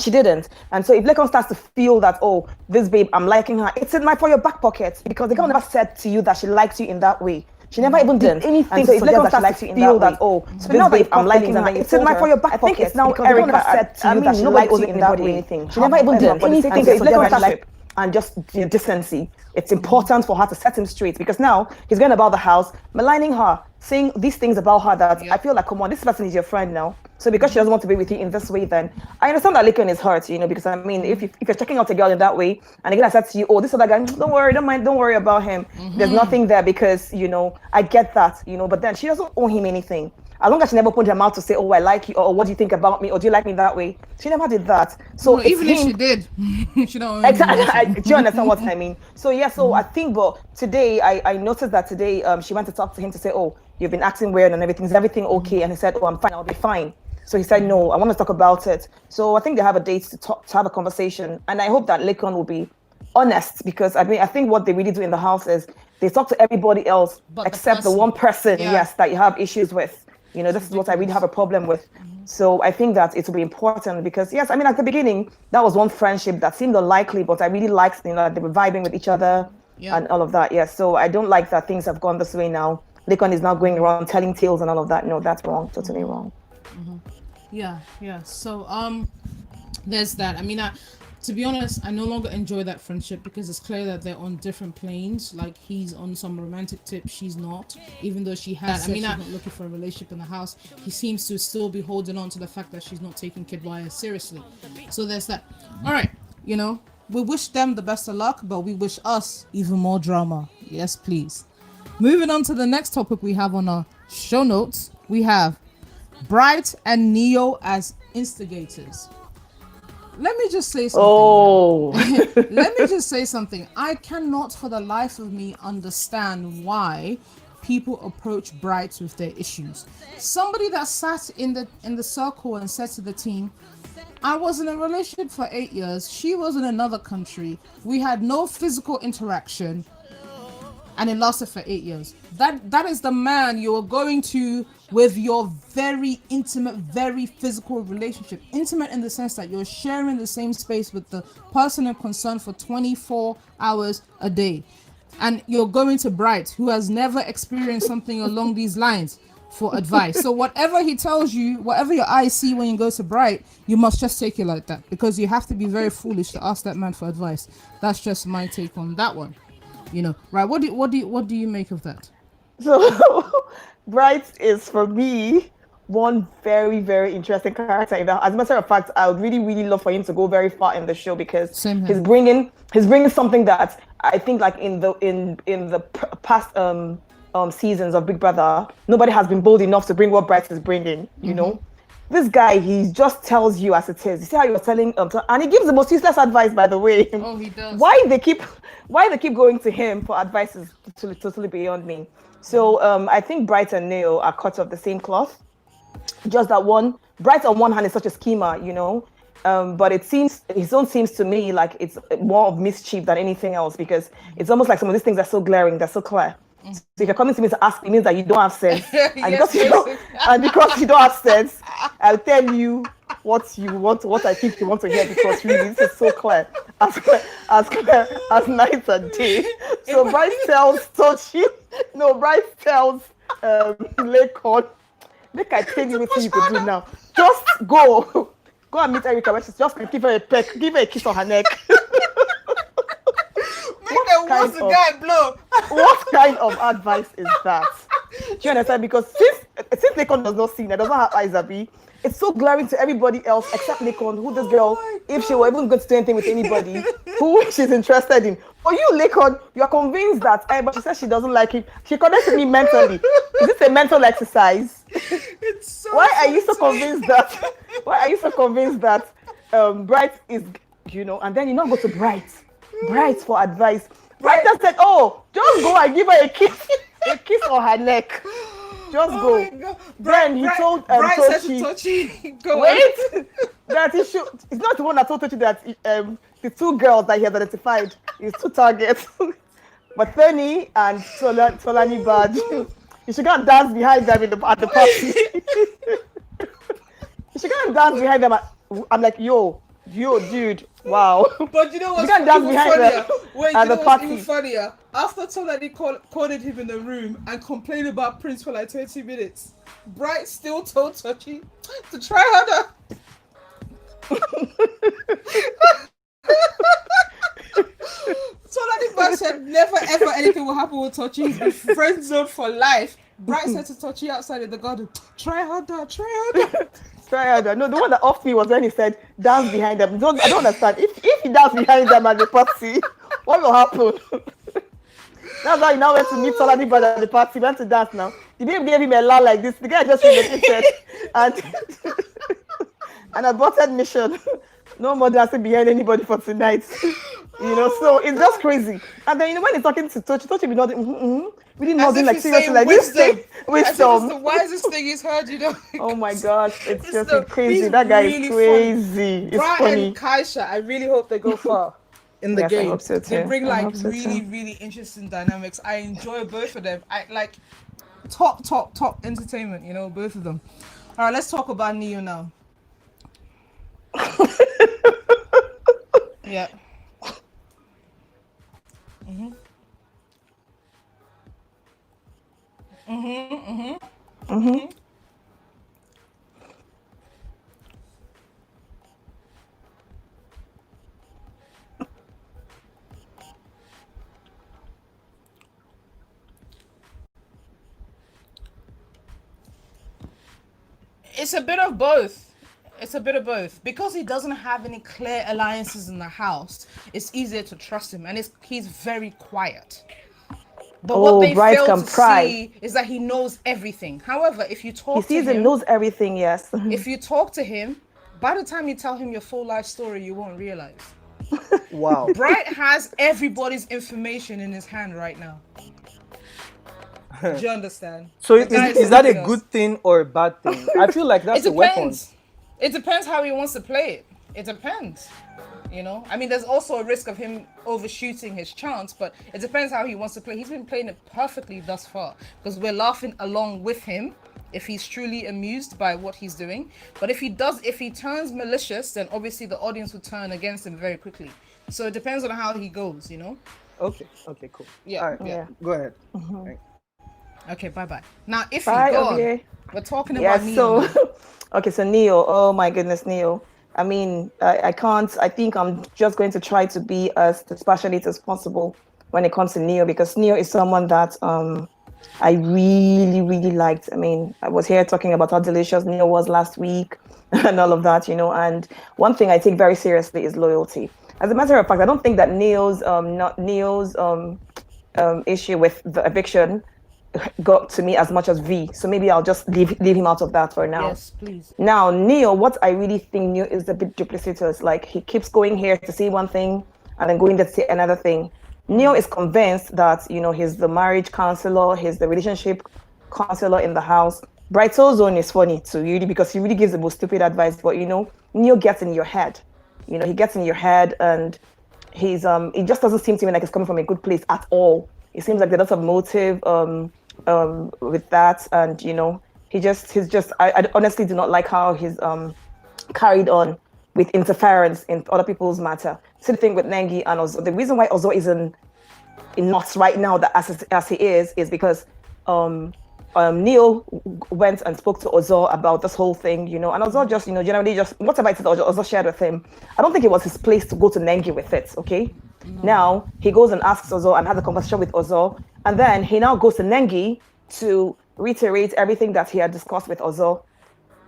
she didn't. And so if Lekon starts to feel that, oh, this babe, I'm liking her, it's in for your back pocket, because the girl never said to you that she likes you in that way. She never even did anything. And so if Lekon starts to feel that, oh, so this babe, I'm liking her, it's in for your back pocket. I think it's now Erica said to you that she likes you in that way. She never even did anything. So if Lekon starts and just decency, it's important for her to set him straight, because now he's going about the house, maligning her, saying these things about her that I feel like, come on, this person is your friend now. So because she doesn't want to be with you in this way, then I understand that Lekon is hurt, you know, because I mean, if you're checking out a girl in that way, and the girl said to you, oh, this other guy, don't worry about him. Mm-hmm. There's nothing there, because, you know, I get that, you know, but then she doesn't owe him anything. As long as she never opened her mouth to say, oh, I like you, or what do you think about me, or do you like me that way? She never did that. So even if she did, she don't. Exactly. Do you understand what I mean? So yeah. So I think, but today I noticed that today she went to talk to him to say, oh, you've been acting weird and everything. Is everything okay? And he said, oh, I'm fine. I'll be fine. So he said, no, I want to talk about it. So I think they have a date to have a conversation, and I hope that Lekon will be honest, because I mean, I think what they really do in the house is they talk to everybody else except the one person, yes, that you have issues with. You know, this is what I really have a problem with. So I think that it will be important, because yes, I mean, at the beginning, that was one friendship that seemed unlikely, but I really liked, you know, they were vibing with each other and all of that. Yes. So I don't like that things have gone this way now. Lekon is now going around telling tales and all of that. No, that's wrong. Totally wrong. Mm-hmm. Yeah. So, there's that. I mean, To be honest, I no longer enjoy that friendship because it's clear that they're on different planes. Like, he's on some romantic tip, she's not. Even though she has said she's not looking for a relationship in the house, he seems to still be holding on to the fact that she's not taking Kid Wire seriously. So there's that. All right, we wish them the best of luck, but we wish us even more drama. Yes, please. Moving on to the next topic we have on our show notes, we have Bright and Neo as instigators. Let me just say something. Oh. Let me just say something. I cannot for the life of me understand why people approach Bright with their issues. Somebody that sat in the circle and said to the team, I was in a relationship for 8 years. She was in another country. We had no physical interaction. And it lasted for 8 years. That is the man you're going to with your very intimate, very physical relationship. Intimate in the sense that you're sharing the same space with the person in concern for 24 hours a day. And you're going to Bright, who has never experienced something along these lines, for advice. So whatever he tells you, whatever your eyes see when you go to Bright, you must just take it like that. Because you have to be very foolish to ask that man for advice. That's just my take on that one. Right? What do you make of that? So, Bright is for me one very, very interesting character. As a matter of fact, I would really, really love for him to go very far in the show because he's bringing something that I think, like in the past seasons of Big Brother, nobody has been bold enough to bring what Bright is bringing. You know, this guy, he just tells you as it is. You see how you're telling and he gives the most useless advice, by the way. Oh, he does. Why they keep going to him for advice is totally beyond me. So I think Bright and Neo are cut of the same cloth. Just that Bright on one hand is such a schemer, but his own seems to me like it's more of mischief than anything else, because it's almost like some of these things are so glaring, they're so clear. So if you're coming to me to ask, it means that you don't have sense. And, because you don't have sense, I'll tell you what you want, what I think you want to hear, because really this is so clear as night and day. So Bright tells Lekon, make I tell you what you could do now. Just go and meet Erica when she's just give her a peck, give her a kiss on her neck. What kind of advice is that? Do you understand? Because since Lekon does not see, that doesn't have eyes, Abi, it's so glaring to everybody else except Lekon, who this girl, if she were even going to do anything with anybody, who she's interested in. For you, Lekon, you are convinced that, but she says she doesn't like it. She connects with me mentally. Is this a mental exercise? It's so Why are you so convinced that? Why are you so convinced that Bright is, and then you not go to Bright for advice. Bright just said, "Oh, just go and give her a kiss on her neck. Just go." Then he told Tochi, wait, that he should. It's not the one that told Tochi that the two girls that he has identified is two targets, but Penny and Solani Bad. You should go and dance behind them at the party. You should go and dance behind them. I'm like, yo, dude, wow. But you know what's even funnier? Wait, you know what's even funnier? After Tolani cornered him in the room and complained about Prince for like 20 minutes, Bright still told Tochi to try harder. Tolani said never ever anything will happen with Tochi. He's been friend zoned for life. Bright said to Tochi outside in the garden, try harder. Try harder. No, the one that offed me was when he said dance behind them. I don't understand. If he dance behind them at the party, what will happen? That's how he now went to meet Solani Bad at the party. He went to dance now. The baby gave him a laugh like this. The guy just relocated and aborted mission. No more dancing behind anybody for tonight. So it's just crazy. And then when he's talking to Tochi be nodding, really nodding like seriously like wisdom. It's the wisest thing he's heard, Oh my gosh, it's just crazy. That guy is crazy. It's Bright funny. and Kaisha, I really hope they go far in the game. I hope so too. They bring really interesting dynamics. I enjoy both of them. I like top entertainment, both of them. All right, let's talk about Neo now. Yeah. It's a bit of both. It's a bit of both. Because he doesn't have any clear alliances in the house, it's easier to trust him, and he's very quiet. But what they brides fail can to pry. see is that he knows everything. However, if you He talk to sees and him, knows everything. Yes. if you talk to him, by the time you tell him your full life story, you won't realize. Wow. Bright has everybody's information in his hand right now. Do you understand? So The guy is that a something else. good thing or a bad thing? I feel like that's It a weapon. depends. It depends how he wants to play it. It depends. You know, I mean, there's also a risk of him overshooting his chance, but it depends how he wants to play. He's been playing it perfectly thus far because we're laughing along with him if he's truly amused by what he's doing. But if he turns malicious, then obviously the audience will turn against him very quickly. So it depends on how he goes, you know? Okay, cool. Yeah, All right, yeah. Go ahead. Okay, bye-bye. Now, if Bye, he go on, okay. we're talking Yeah. about Neo. So, now. okay. So Neo. Oh my goodness, Neo. I mean, I can't. I think I'm just going to try to be as dispassionate as possible when it comes to Neo, because Neo is someone that I really, really liked. I mean, I was here talking about how delicious Neo was last week and all of that, you know. And one thing I take very seriously is loyalty. As a matter of fact, I don't think that Neo's issue with the eviction got to me as much as V. So maybe I'll just leave him out of that for now. Yes, please. Now, Neo, what I really think Neo is a bit duplicitous. Like, he keeps going here to see one thing and then going there to see another thing. Neo is convinced that, you know, he's the marriage counselor, he's the relationship counselor in the house. Brighto's zone is funny too, really, because he really gives the most stupid advice. But, you know, Neo gets in your head. You know, he gets in your head, and it just doesn't seem to me like it's coming from a good place at all. It seems like there's lots of motive with that, and you know, he's just I honestly do not like how he's carried on with interference in other people's matter. Same thing with Nengi and Ozo. The reason why Ozo is in knots right now, that as he is because Neil went and spoke to Ozo about this whole thing, you know, and Ozo just, you know, generally just whatever it is Ozo shared with him. I don't think it was his place to go to Nengi with it, okay? No. Now he goes and asks Ozo and has a conversation with Ozo, and then he now goes to Nengi to reiterate everything that he had discussed with Ozo.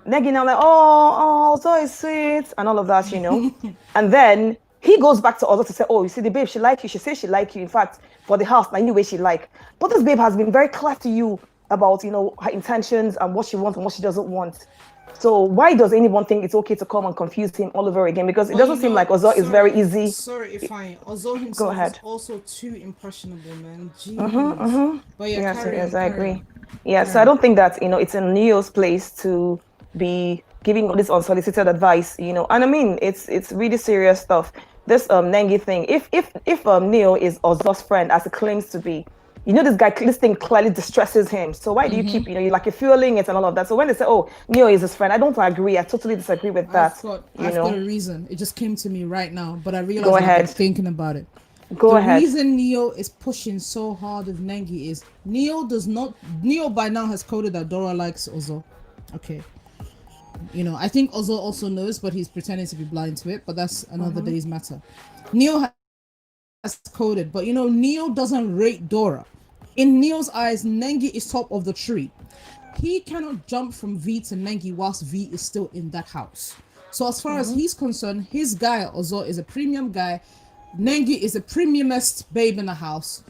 Nengi now like, oh, Ozo is sweet and all of that, you know. And then he goes back to Ozo to say, oh, you see, the babe, she like you. She says she like you. In fact, for the house, I knew where she like. But this babe has been very clear to you about, you know, her intentions and what she wants and what she doesn't want. So why does anyone think it's okay to come and confuse him all over again? Because it doesn't seem like Ozo is very easy. Sorry if Ozo himself is also too impressionable, man. But yeah, yes, I agree. Yeah, so I don't think that, you know, it's in Neo's place to be giving all this unsolicited advice, you know. And I mean, it's really serious stuff. This Nengi thing. If Neo is Ozo's friend, as it claims to be, you know, this thing clearly distresses him. So why do you keep, you know, you're feeling it and all of that? So when they say, oh, Neo is his friend, I don't agree. I totally disagree with that. I've got a reason. It just came to me right now, but I realized Go ahead. I'm thinking about it. Go ahead. The reason Neo is pushing so hard with Nengi is Neo by now has coded that Dora likes Ozo. Okay. You know, I think Ozo also knows, but he's pretending to be blind to it, but that's another day's matter. Neo has coded, but you know, Neo doesn't rate Dora. In Neo's eyes, Nengi is top of the tree. He cannot jump from V to Nengi whilst V is still in that house. So as far as he's concerned, his guy, Ozo, is a premium guy. Nengi is a premiumest babe in the house.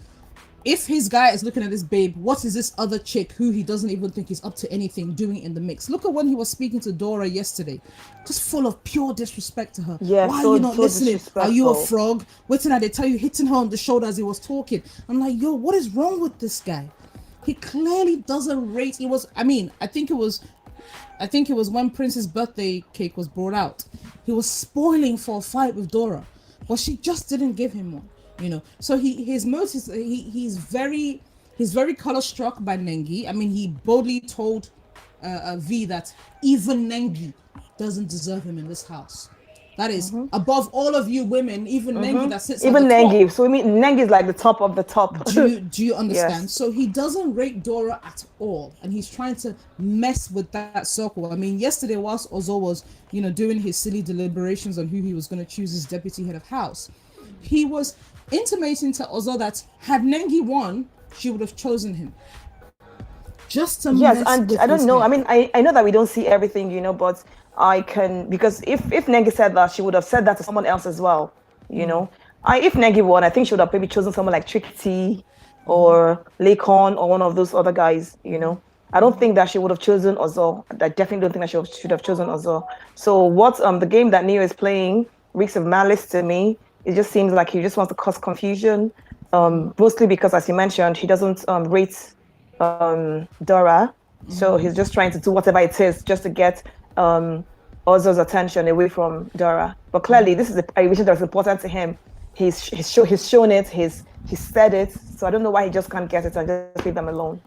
If his guy is looking at this babe, what is this other chick who he doesn't even think is up to anything doing in the mix? Look at when he was speaking to Dora yesterday. Just full of pure disrespect to her. Yeah, why are you not listening? Are you a frog? Waiting at they tell you, hitting her on the shoulder as he was talking. I'm like, yo, what is wrong with this guy? He clearly doesn't rate. I think it was when Prince's birthday cake was brought out. He was spoiling for a fight with Dora, but she just didn't give him one. You know, so his motives. He's very color struck by Nengi. I mean, he boldly told V that even Nengi doesn't deserve him in this house. That is above all of you women, even Nengi that sits even at the Nengi. top. So I mean, Nengi is like the top of the top. Do you understand? Yes. So he doesn't rate Dora at all, and he's trying to mess with that circle. I mean, yesterday whilst Ozo was, you know, doing his silly deliberations on who he was going to choose as deputy head of house, he was intimating to Ozo that had Nengi won, she would have chosen him. Just to Yes, mess and with I don't his know. I head. mean, I know that we don't see everything, but I can, because if Nengi said that, she would have said that to someone else as well, you know. If Nengi won, I think she would have maybe chosen someone like Tricky T or Lakon or one of those other guys. I don't think that she would have chosen Ozo. I definitely don't think that should have chosen Ozo. So what the game that Neo is playing reeks of malice to me. It just seems like he just wants to cause confusion. Mostly because, as you mentioned, he doesn't rate Dora. So he's just trying to do whatever it is just to get Ozo's attention away from Dora. But clearly, this is a relation that's important to him. He's shown it. He's said it. So I don't know why he just can't get it and just leave them alone.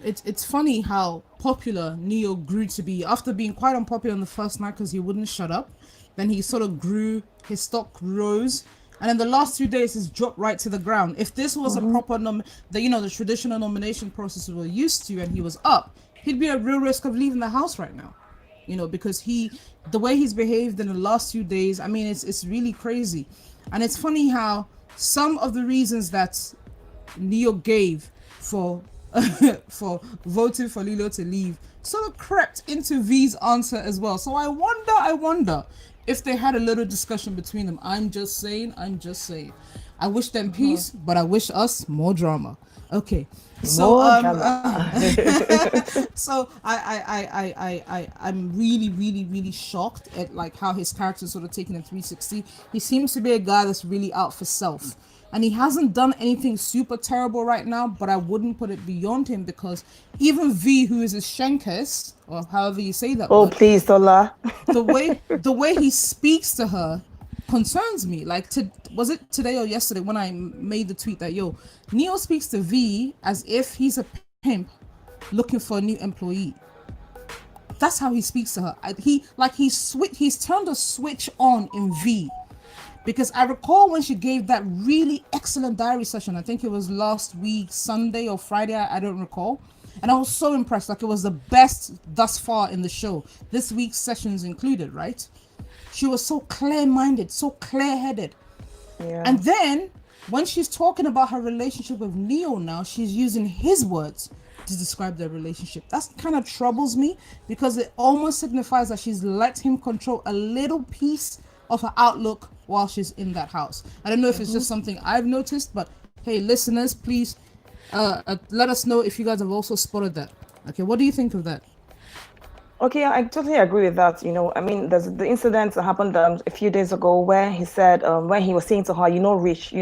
It's funny how popular Neo grew to be after being quite unpopular on the first night because he wouldn't shut up. Then he sort of grew, his stock rose, and in the last 2 days, he's dropped right to the ground. If this was a proper the traditional nomination process we're used to, and he was up, he'd be at real risk of leaving the house right now. Because the way he's behaved in the last few days, I mean, it's really crazy, and it's funny how some of the reasons that Neo gave for for voting for Lilo to leave sort of crept into V's answer as well. So I wonder if they had a little discussion between them. I'm just saying. I wish them peace, but I wish us more drama. Okay. So so I'm really shocked at like how his character sort of taken a 360. He seems to be a guy that's really out for self. And he hasn't done anything super terrible right now, but I wouldn't put it beyond him because even V, who is his Shenkes, or however you say that Oh, word, please, Tola. the way he speaks to her concerns me. Like, was it today or yesterday when I made the tweet that, Neo speaks to V as if he's a pimp looking for a new employee. That's how he speaks to her. He's turned a switch on in V. Because I recall when she gave that really excellent diary session, I think it was last week, Sunday or Friday, I don't recall. And I was so impressed, like it was the best thus far in the show. This week's sessions included, right? She was so clear-minded, so clear-headed. Yeah. And then, when she's talking about her relationship with Neo now, she's using his words to describe their relationship. That kind of troubles me because it almost signifies that she's let him control a little piece of her outlook while she's in that house. I don't know if it's just something I've noticed, but hey, listeners, please let us know if you guys have also spotted that. Okay, what do you think of that? Okay, I totally agree with that. I mean, there's the incident that happened a few days ago where he said, when he was saying to her, Rich,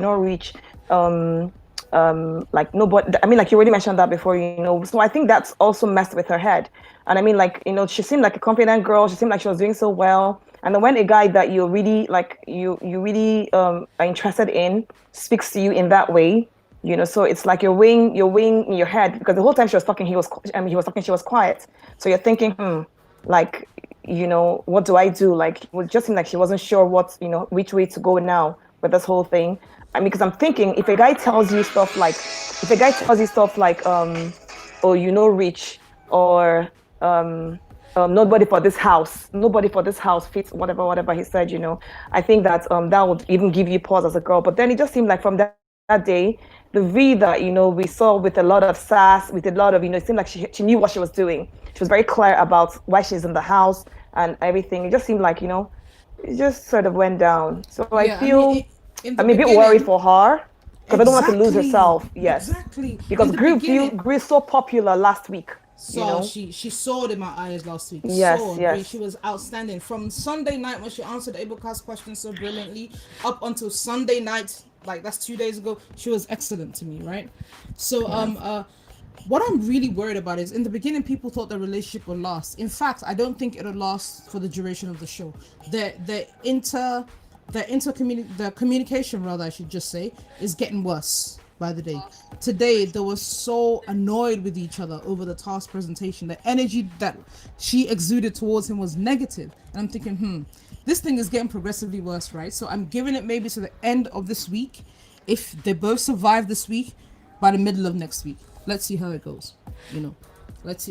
like nobody. I mean, like you already mentioned that before, So I think that's also messed with her head. And I mean, like, she seemed like a confident girl. She seemed like she was doing so well. And then when a guy that you're really like, you really are interested in speaks to you in that way, so it's like you're weighing in your head, because the whole time she was talking, he was talking, she was quiet. So you're thinking, like, what do I do? Like, it just seemed like she wasn't sure which way to go now with this whole thing. I mean, because I'm thinking, if a guy tells you stuff like, oh, Rich, or nobody for this house fits whatever he said, I think that that would even give you pause as a girl. But then it just seemed like from that day, the V that we saw with a lot of sass, with a lot of it seemed like she knew what she was doing. She was very clear about why she's in the house and everything. It just seemed like it just sort of went down. So I feel I'm a bit worried for her, because I don't want her to lose herself. Yes, exactly. Because grew so popular last week. So she soared in my eyes last week. Yes, soared. yes. She was outstanding from Sunday night when she answered Abelcast's question so brilliantly up until Sunday night, like that's 2 days ago. She was excellent to me, right? So what I'm really worried about is, in the beginning, people thought the relationship would last. In fact, I don't think it'll last for the duration of the show. The communication, rather, I should just say, is getting worse by the day. Today, they were so annoyed with each other over the task presentation. The energy that she exuded towards him was negative. And I'm thinking, this thing is getting progressively worse, right? So I'm giving it maybe to the end of this week. If they both survive this week, by the middle of next week. Let's see how it goes. Let's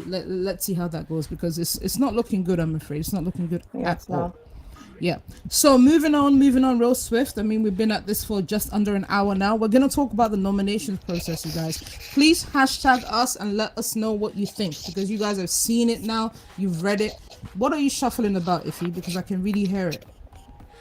see how that goes, because it's not looking good, I'm afraid. It's not looking good at all. Yeah. So moving on real swift. I mean, we've been at this for just under an hour now. We're going to talk about the nominations process, you guys. Please hashtag us and let us know what you think, because you guys have seen it now. You've read it. What are you shuffling about, Iffy? Because I can really hear it.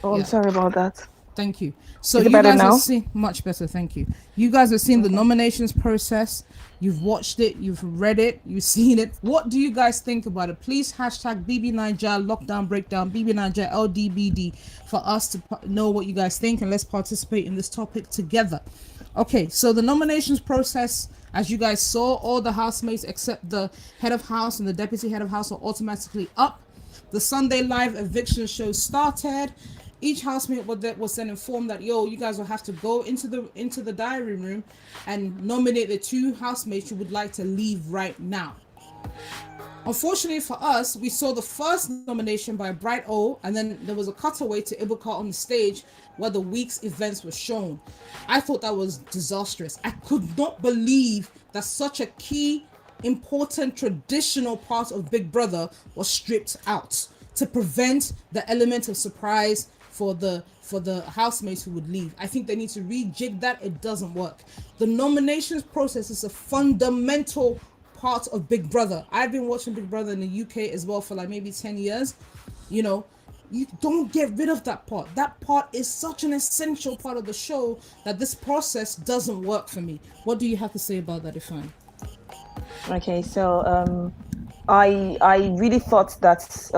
Oh, I'm sorry about that. Thank you. So Is it you better guys now? have seen much better. Thank you. You guys have seen the nominations process. You've watched it. You've read it. You've seen it. What do you guys think about it? Please hashtag BBNaija Lockdown Breakdown, BBNaijaLDBD for us to know what you guys think, and let's participate in this topic together. Okay, so the nominations process, as you guys saw, all the housemates except the head of house and the deputy head of house are automatically up. The Sunday live eviction show started. Each housemate was then informed that, yo, you guys will have to go into the diary room and nominate the 2 housemates you would like to leave right now. Unfortunately for us, we saw the first nomination by Bright O, and then there was a cutaway to Ibuka on the stage where the week's events were shown. I thought that was disastrous. I could not believe that such a key, important, traditional part of Big Brother was stripped out to prevent the element of surprise for the housemates who would leave. I think they need to rejig that. It doesn't work. The nominations process is a fundamental part of Big Brother. I've been watching Big Brother in the UK as well for like maybe 10 years. You know, you don't get rid of that part. That part is such an essential part of the show that this process doesn't work for me. What do you have to say about that, Ifan? Okay, so I really thought that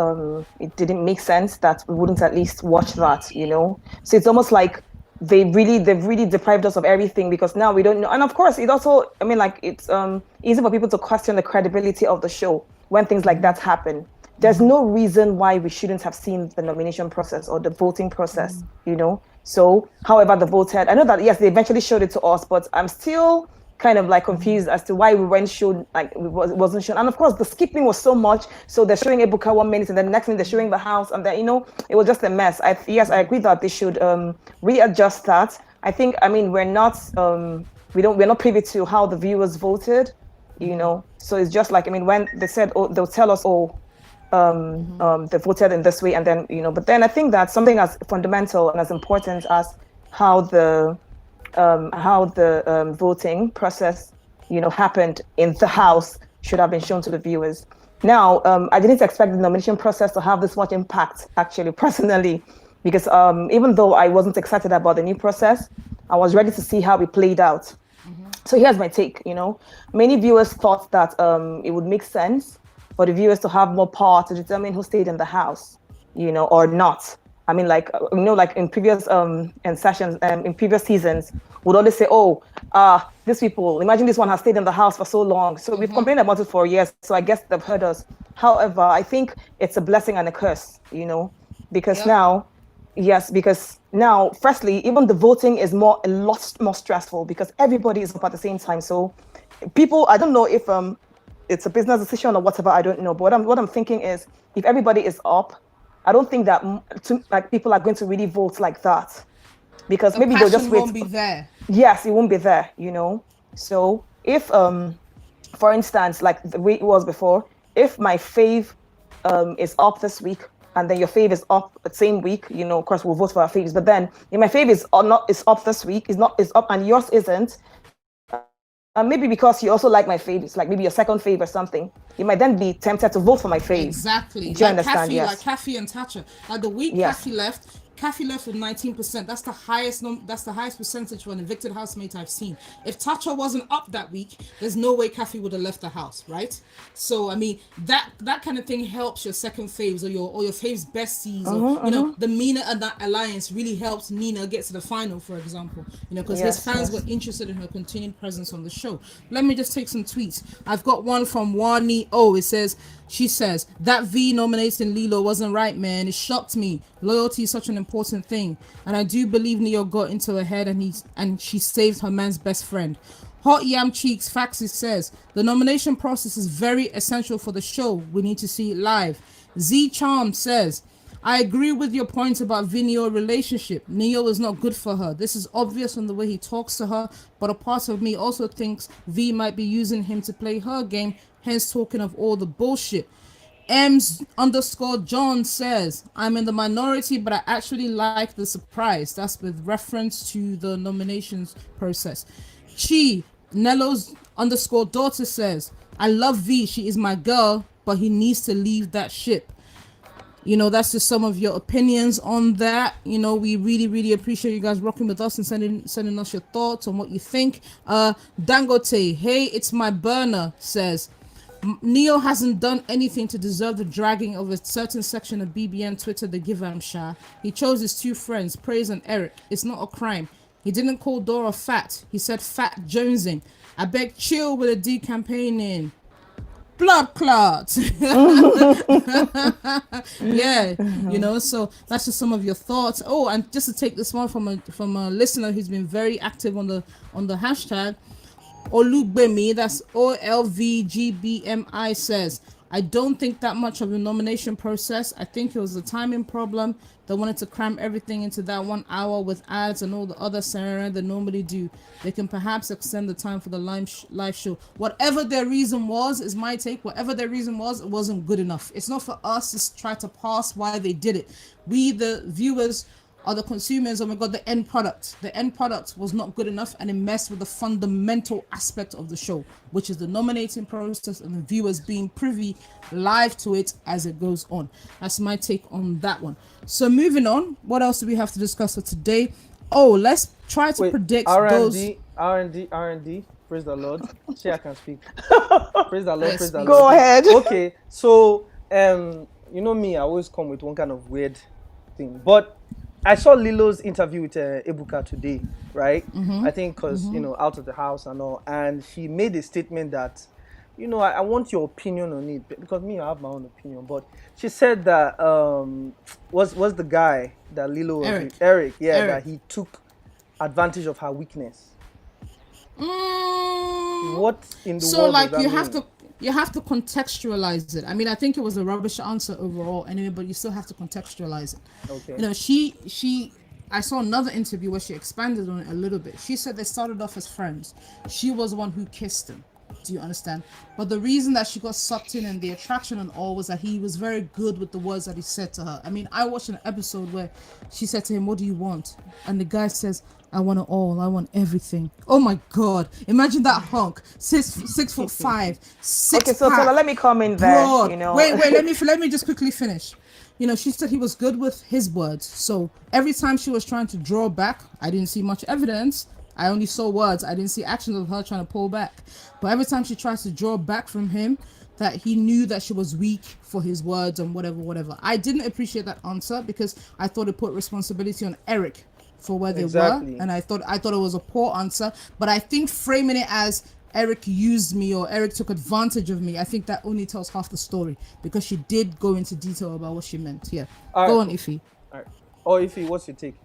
it didn't make sense that we wouldn't at least watch that, you know. So it's almost like they've really deprived us of everything, because now we don't know. And of course, it also, I mean, like, it's easy for people to question the credibility of the show when things like that happen. There's no reason why we shouldn't have seen the nomination process or the voting process, you know. So, however, the vote had, I know that yes, they eventually showed it to us, but I'm still kind of like confused as to why we weren't shown, like it wasn't shown. And of course the skipping was so much, so they're showing Ebuka 1 minute and then the next minute they're showing the house, and then, you know, it was just a mess. Yes, I agree that they should readjust that. I mean we're not privy to how the viewers voted, you know, so it's just like, I mean, when they said, oh, they'll tell us, oh, they voted in this way, and then, you know, but then I think that something as fundamental and as important as how the voting process, you know, happened in the house should have been shown to the viewers. Now, I didn't expect the nomination process to have this much impact, actually, personally, because even though I wasn't excited about the new process, I was ready to see how it played out. So here's my take, you know. Many viewers thought that it would make sense for the viewers to have more power to determine who stayed in the house, you know, or not. I mean, like, you know, like in previous in previous seasons, would always say, oh, these people, imagine this one has stayed in the house for so long. So we've complained about it for years. So I guess they've heard us. However, I think it's a blessing and a curse, you know, because now, firstly, even the voting is a lot more stressful because everybody is up at the same time. So people, I don't know if it's a business decision or whatever, I don't know. But what I'm thinking is, if everybody is up, I don't think that people are going to really vote like that, because maybe they'll just wait. Won't be there. Yes, it won't be there, you know. So if, for instance, like the way it was before, if my fave is up this week and then your fave is up the same week, you know, of course we'll vote for our faves. But then if my fave is up this week, is up and yours isn't, maybe because you also like my fave, it's like maybe your second fave or something, you might then be tempted to vote for my fave. Exactly. Do you understand? Kathy, yes. Like Kathy and Thatcher. Like the week Kathy left with 19%. That's the highest percentage for an evicted housemate I've seen. If Thatcher wasn't up that week, there's no way Kathy would have left the house, right? So I mean, that kind of thing helps your second faves or your faves besties, or you know, the Mina and that alliance really helps Nina get to the final, for example. You know, because his fans were interested in her continued presence on the show. Let me just take some tweets. I've got one from Wani O. She says, that V nominating Lilo wasn't right, man. It shocked me. Loyalty is such an important thing. And I do believe Neo got into her head and she saved her man's best friend. Hot Yam Cheeks Faxes says, the nomination process is very essential for the show. We need to see it live. Z Charm says, I agree with your point about Vinio relationship. Neo is not good for her. This is obvious from the way he talks to her, but a part of me also thinks V might be using him to play her game, hence talking of all the bullshit. M's_John says, I'm in the minority, but I actually like the surprise. That's with reference to the nominations process. Chi Nello's_daughter says, I love V. She is my girl, but he needs to leave that ship. You know, that's just some of your opinions on that. You know, we really, really appreciate you guys rocking with us and sending us your thoughts on what you think. Dangote, hey, it's my burner, says, Neo hasn't done anything to deserve the dragging of a certain section of BBN Twitter to give him Sha. He chose his two friends, Praise and Eric. It's not a crime. He didn't call Dora fat. He said fat jonesing. I beg chill with a D-campaigning. Blood clots. Yeah, you know, so that's just some of your thoughts. Oh, and just to take this one from a listener who's been very active on the hashtag, Olugbemi, that's OLVGBMI, says, I don't think that much of the nomination process. I think it was a timing problem. They wanted to cram everything into that 1 hour with ads and all the other ceremony they normally do. They can perhaps extend the time for the live show. Whatever their reason was, is my take. Whatever their reason was, it wasn't good enough. It's not for us to try to pass why they did it. We, the viewers, are the consumers, and we got the end product. The end product was not good enough, and it messed with the fundamental aspect of the show, which is the nominating process and the viewers being privy live to it as it goes on. That's my take on that one. So moving on, what else do we have to discuss for today? Oh, let's try to predict R&D. Praise the Lord. See, I can speak. Praise the Lord. Yes, praise the Lord. Go ahead. Okay, so you know me, I always come with one kind of weird thing, but I saw Lilo's interview with Ebuka today, right? I think because, you know, out of the house and all. And she made a statement that, you know, I want your opinion on it. Because me, I have my own opinion. But she said that, was the guy that Lilo was with? Eric, that he took advantage of her weakness. What in the world does that mean? You have to contextualize it. I mean, I think it was a rubbish answer overall anyway, but you still have to contextualize it. Okay. You know, I saw another interview where she expanded on it a little bit. She said they started off as friends. She was the one who kissed him. Do you understand? But the reason that she got sucked in and the attraction and all was that he was very good with the words that he said to her. I mean, I watched an episode where she said to him, what do you want? And the guy says, I want it all. I want everything. Oh my God. Imagine that hunk. 6'5", 6 Okay, so let me come in there. Broad. You know. Wait, let me just quickly finish. You know, she said he was good with his words. So every time she was trying to draw back, I didn't see much evidence. I only saw words. I didn't see actions of her trying to pull back. But every time she tries to draw back from him, that he knew that she was weak for his words and whatever. I didn't appreciate that answer because I thought it put responsibility on Eric for where they were, and I thought it was a poor answer. But I think framing it as Eric used me or Eric took advantage of me, I think that only tells half the story because she did go into detail about what she meant. Yeah, go on, Ify. All right. Oh, Ify, what's your take?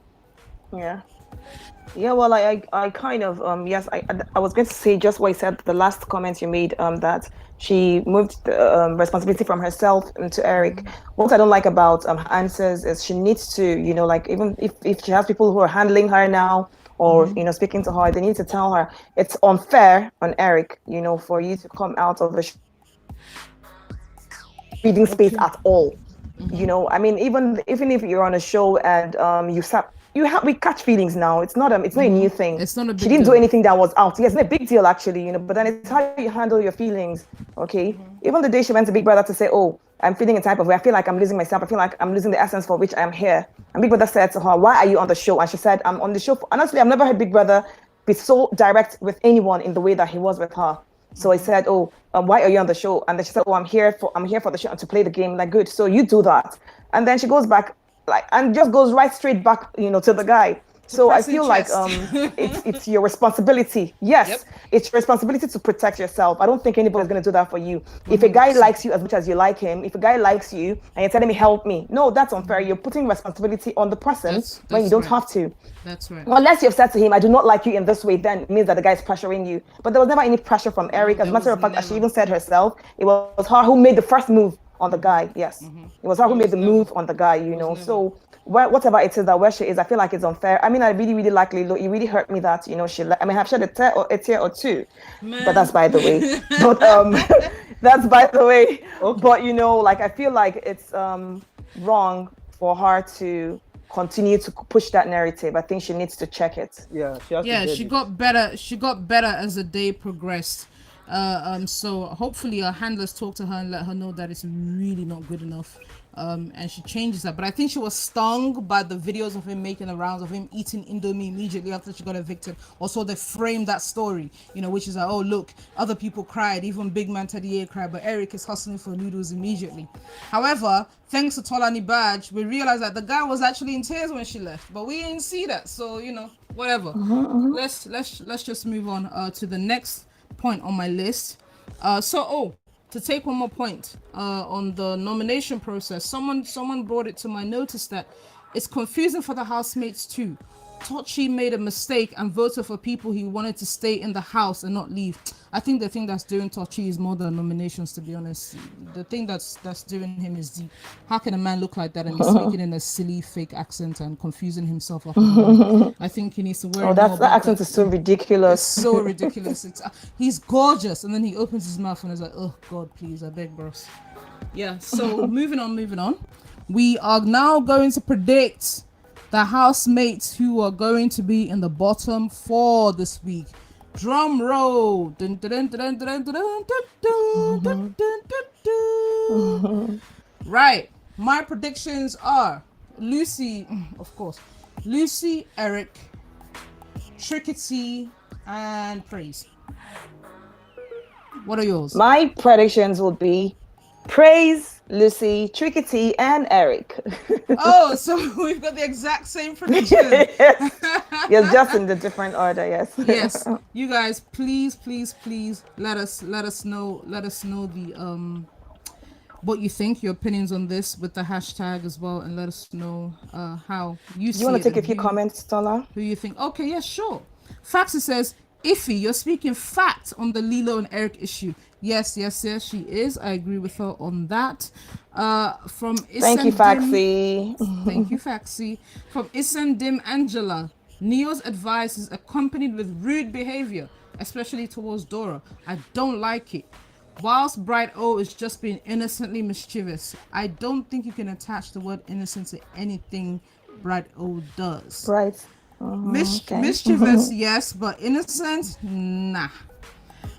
Yeah, well, I kind of yes, I was going to say just what you said, the last comment you made, that she moved the responsibility from herself into Eric. What I don't like about her answers is she needs to, you know, like even if she has people who are handling her now or you know speaking to her, they need to tell her it's unfair on Eric, you know, for you to come out of the reading space at all. You know, I mean, even if you're on a show and we catch feelings now. It's not a new thing. It's not a big She didn't deal. do anything that was out. Yes, it's not a big deal actually, you know, but then it's how you handle your feelings. Okay. Even the day she went to Big Brother to say, oh, I'm feeling a type of way. I feel like I'm losing myself. I feel like I'm losing the essence for which I'm here. And Big Brother said to her, why are you on the show? And she said, I'm on the show. Honestly, I've never heard Big Brother be so direct with anyone in the way that he was with her. So I said, oh, why are you on the show? And then she said, oh, I'm here for the show and to play the game. Like, good. So you do that. And then she goes back and just goes right straight back, you know, to the guy. So I feel like it's your responsibility. Yes, yep. It's your responsibility to protect yourself. I don't think anybody's going to do that for you. 100%. If a guy likes you as much as you like him, if a guy likes you and you're telling me help me, no, that's unfair. You're putting responsibility on the person that's when you don't have to. That's right. Unless you've said to him, I do not like you in this way, then it means that the guy is pressuring you. But there was never any pressure from Eric. As a matter of fact, as she even said herself, it was her who made the first move on the guy. Yes, it was her who made the move on the guy, you know. So whatever it is that where she is, I feel like it's unfair. I mean, I really, really like Lilo. It really hurt me that, you know, I mean, I've shed a tear or two, but that's by the way. But That's by the way. Okay. But like I feel like it's wrong for her to continue to push that narrative. I think she needs to check it. Yeah, she has to Yeah, get she it. got better. She got better as the day progressed. So hopefully her handlers talk to her and let her know that it's really not good enough. And she changes that. But I think she was stung by the videos of him making the rounds of him eating Indomie immediately after she got evicted. Also, they framed that story, which is like, oh look, other people cried, even big man Teddy A cried, but Eric is hustling for noodles immediately. However, thanks to Tolani Badge, we realized that the guy was actually in tears when she left, but we didn't see that. So whatever. Let's just move on to the next point on my list. To take one more point on the nomination process, someone brought it to my notice that it's confusing for the housemates too. Tochi made a mistake and voted for people he wanted to stay in the house and not leave. I think the thing that's doing Tochi is more the nominations, to be honest. The thing that's doing him is deep. How can a man look like that and he's speaking in a silly fake accent and confusing himself up and down? I think he needs to worry more That about accent is so ridiculous. It's so ridiculous. He's gorgeous, and then he opens his mouth and is like, "Oh God, please, I beg, bros." Yeah. So moving on. We are now going to predict the housemates who are going to be in the bottom 4 this week. Drum roll. Dun, dun, dun, dun, dun, dun, dun, dun, dun, dun, dun, dun. Right. My predictions are Lucy, of course. Lucy, Eric, Trickety, and Praise. What are yours? My predictions would be Praise, Lucy, Trickety, and Eric. Oh, so we've got the exact same prediction. Yes, just in the different order. Yes. Yes. You guys, please let us know the what you think, your opinions on this with the hashtag as well, and let us know how you see it. You want to take a few comments, Tola? Who you think? Okay, yeah, sure. Faxi says, Iffy, you're speaking fact on the Lilo and Eric issue. Yes, she is. I agree with her on that. From Thank you, Faxi. Thank you, Faxi. From Isendim Angela, Neo's advice is accompanied with rude behavior, especially towards Dora. I don't like it. Whilst Bright O is just being innocently mischievous, I don't think you can attach the word innocent to anything Bright O does. Right. Okay. Mischievous, yes, but innocent, nah.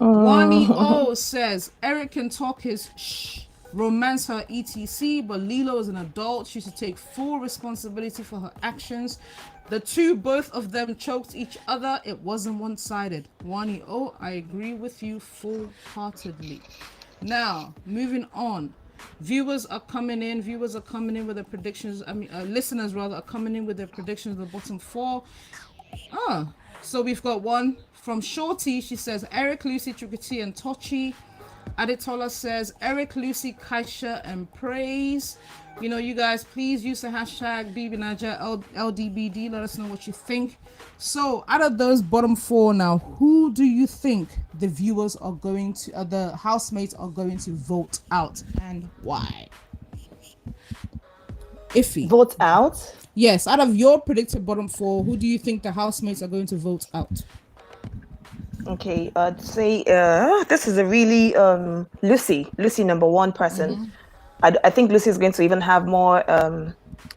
Wani O says Eric can talk his romance her etc, but Lilo is an adult. She should take full responsibility for her actions. Both of them choked each other. It wasn't one-sided. Wani O, I agree with you full-heartedly. Now, moving on. Viewers are coming in with their predictions. Listeners rather are coming in with their predictions of the bottom 4. So we've got one from Shorty. She says Eric, Lucy, Trickety, and Tochi. Aditola says Eric, Lucy, Kaisha, and Praise. You guys, please use the hashtag BBNaija_LDBD. Let us know what you think. So, out of those bottom 4 now, who do you think the viewers are going to, the housemates are going to vote out, and why? Iffy. Vote out? Yes, out of your predicted bottom 4, who do you think the housemates are going to vote out? Okay, I'd say this is a really Lucy number 1 person. I think Lucy is going to even have more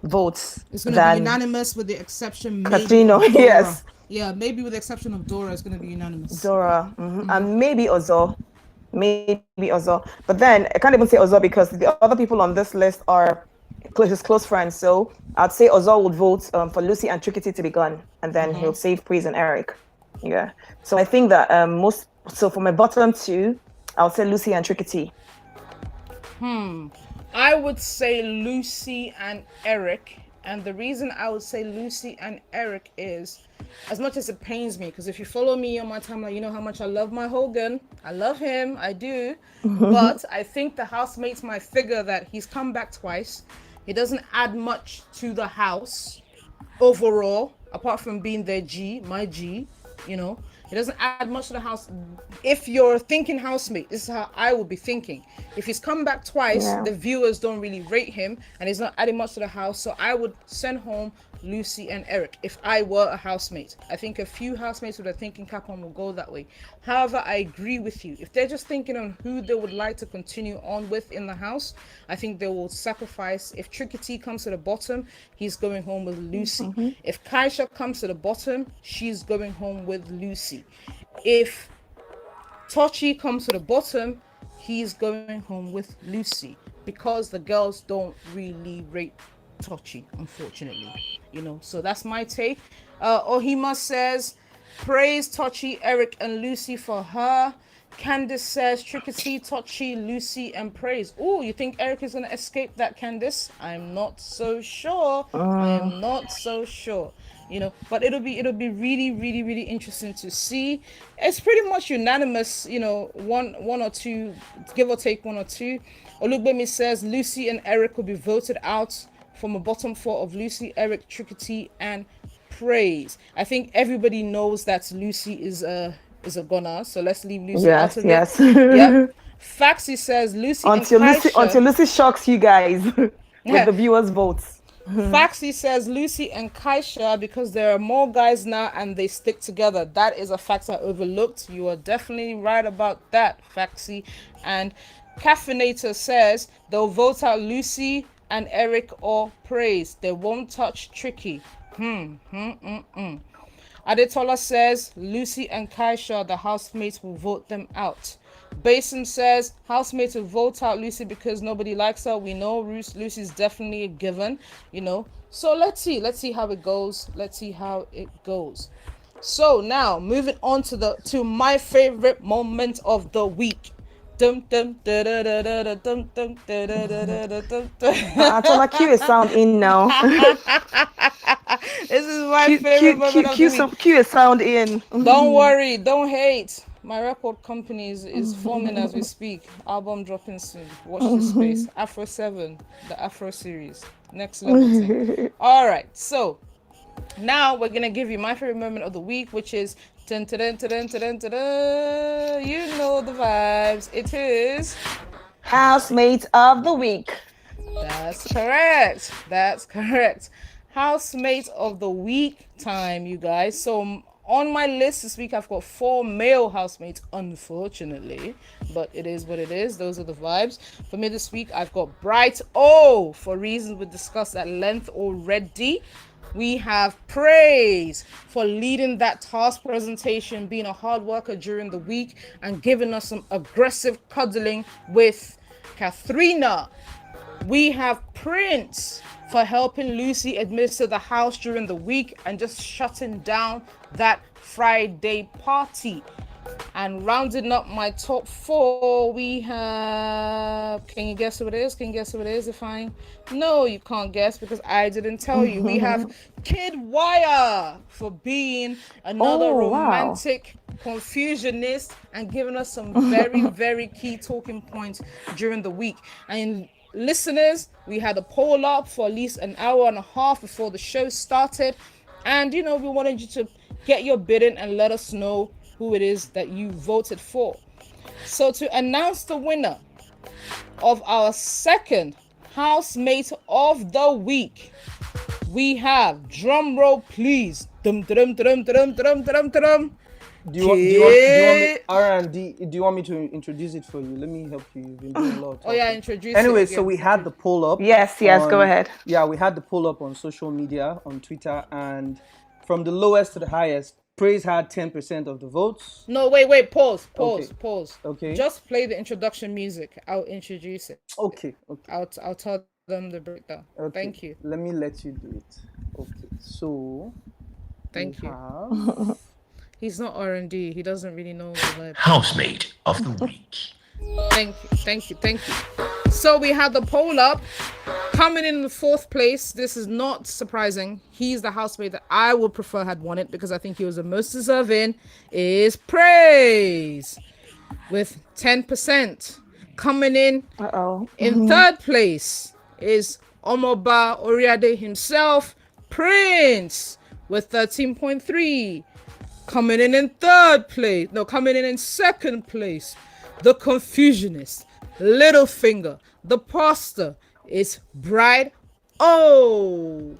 votes. It's going to be unanimous with the exception Casino, yes. Yeah, maybe with the exception of Dora, it's going to be unanimous. Dora, and maybe Ozo. But then I can't even say Ozo because the other people on this list are his close friends. So I'd say Ozo would vote for Lucy and Trickety to be gone, and then he'll save Praise and Eric. Yeah. So I think that so for my bottom 2, I'll say Lucy and Trickety. I would say Lucy and Eric, and the reason I would say Lucy and Eric is, as much as it pains me, because if you follow me on my timeline, you know how much I love my Hogan. I love him, I do. But I think the housemates might figure that he's come back twice. He doesn't add much to the house overall, apart from being their my G, It doesn't add much to the house. If you're thinking housemate, this is how I would be thinking. If he's come back twice, the viewers don't really rate him, and he's not adding much to the house. So I would send home Lucy and Eric if I were a housemate. I think a few housemates with a thinking cap on will go that way. However, I agree with you. If they're just thinking on who they would like to continue on with in the house, I think they will sacrifice. If Tricky T comes to the bottom, he's going home with Lucy. If Kaisha comes to the bottom, she's going home with Lucy. If Tochi comes to the bottom, he's going home with Lucy, because the girls don't really rate Tochi, unfortunately. So that's my take. Ohima says, praise Tochi, Eric, and Lucy for her. Candice says, Trickety, Tochi, Lucy, and praise. Oh, you think Eric is going to escape that, Candice? I'm not so sure. But it'll be really, really, really interesting to see. It's pretty much unanimous, one or two, give or take one or two. Olugbemi says Lucy and Eric will be voted out from a bottom four of Lucy, Eric, Trickety, and praise. I think everybody knows that Lucy is a goner, so let's leave Lucy out of it. Yes. Yep. Faxi says Lucy until Lucy shocks you guys with the viewers' votes. Faxi says Lucy and Kaisha because there are more guys now and they stick together. That is a fact I overlooked. You are definitely right about that, Faxi. And Caffeinator says they'll vote out Lucy and Eric or praise. They won't touch Tricky. Adetola says Lucy and Kaisha, the housemates, will vote them out. Basin says housemates will vote out Lucy because nobody likes her. We know Lucy's definitely a given, So let's see how it goes. So now moving on to my favorite moment of the week. Atola, cue a sound in now. This is my favorite moment of the week. Cue a sound in. Don't worry, don't hate. My record company is forming as we speak. Album dropping soon. Watch this space. Afro 7, the Afro series. Next level thing. All right, so now we're going to give you my favorite moment of the week, which is you know the vibes. It is Housemate of the week. That's correct. Housemate of the week time, you guys. So on my list this week, I've got 4 male housemates, unfortunately, but it is what it is. Those are the vibes. For me this week, I've got Bright O, for reasons we discussed at length already. We have Praise for leading that task presentation, being a hard worker during the week, and giving us some aggressive cuddling with Katharina. We have Prince for helping Lucy administer the house during the week and just shutting down that Friday party. And rounding up my top 4, we have... Can you guess who it is? No, you can't guess because I didn't tell you. We have Kid Wire for being another romantic confusionist and giving us some very, very key talking points during the week. And listeners, we had a poll up for at least an hour and a half before the show started. And, we wanted you to get your bid in and let us know who it is that you voted for. So to announce the winner of our second housemate of the week, we have, drum roll please, dum dum dum dum dum dum dum. Do you want me to introduce it for you? Let me help you. You've been doing a lot. Introduce anyway, so we had the poll up. Yes, go ahead. Yeah, we had the poll up on social media, on Twitter, and from the lowest to the highest, Praise had 10% of the votes. No, wait, pause. Okay. Just play the introduction music. I'll introduce it. Okay. I'll tell them the breakdown. Okay. Thank you. Let me let you do it. Okay, so... Thank you. He's not R&D. He doesn't really know the vibe. Housemate of the week. Thank you. So we had the poll up. Coming in the 4th place, this is not surprising. He's the housemate that I would prefer had won it because I think he was the most deserving, is Praise with 10%. Coming in in 3rd place is Omoba Oriade himself, Prince, with 13.3. Coming in 2nd place, the Confusionist, Littlefinger, the Pastor, is Bright O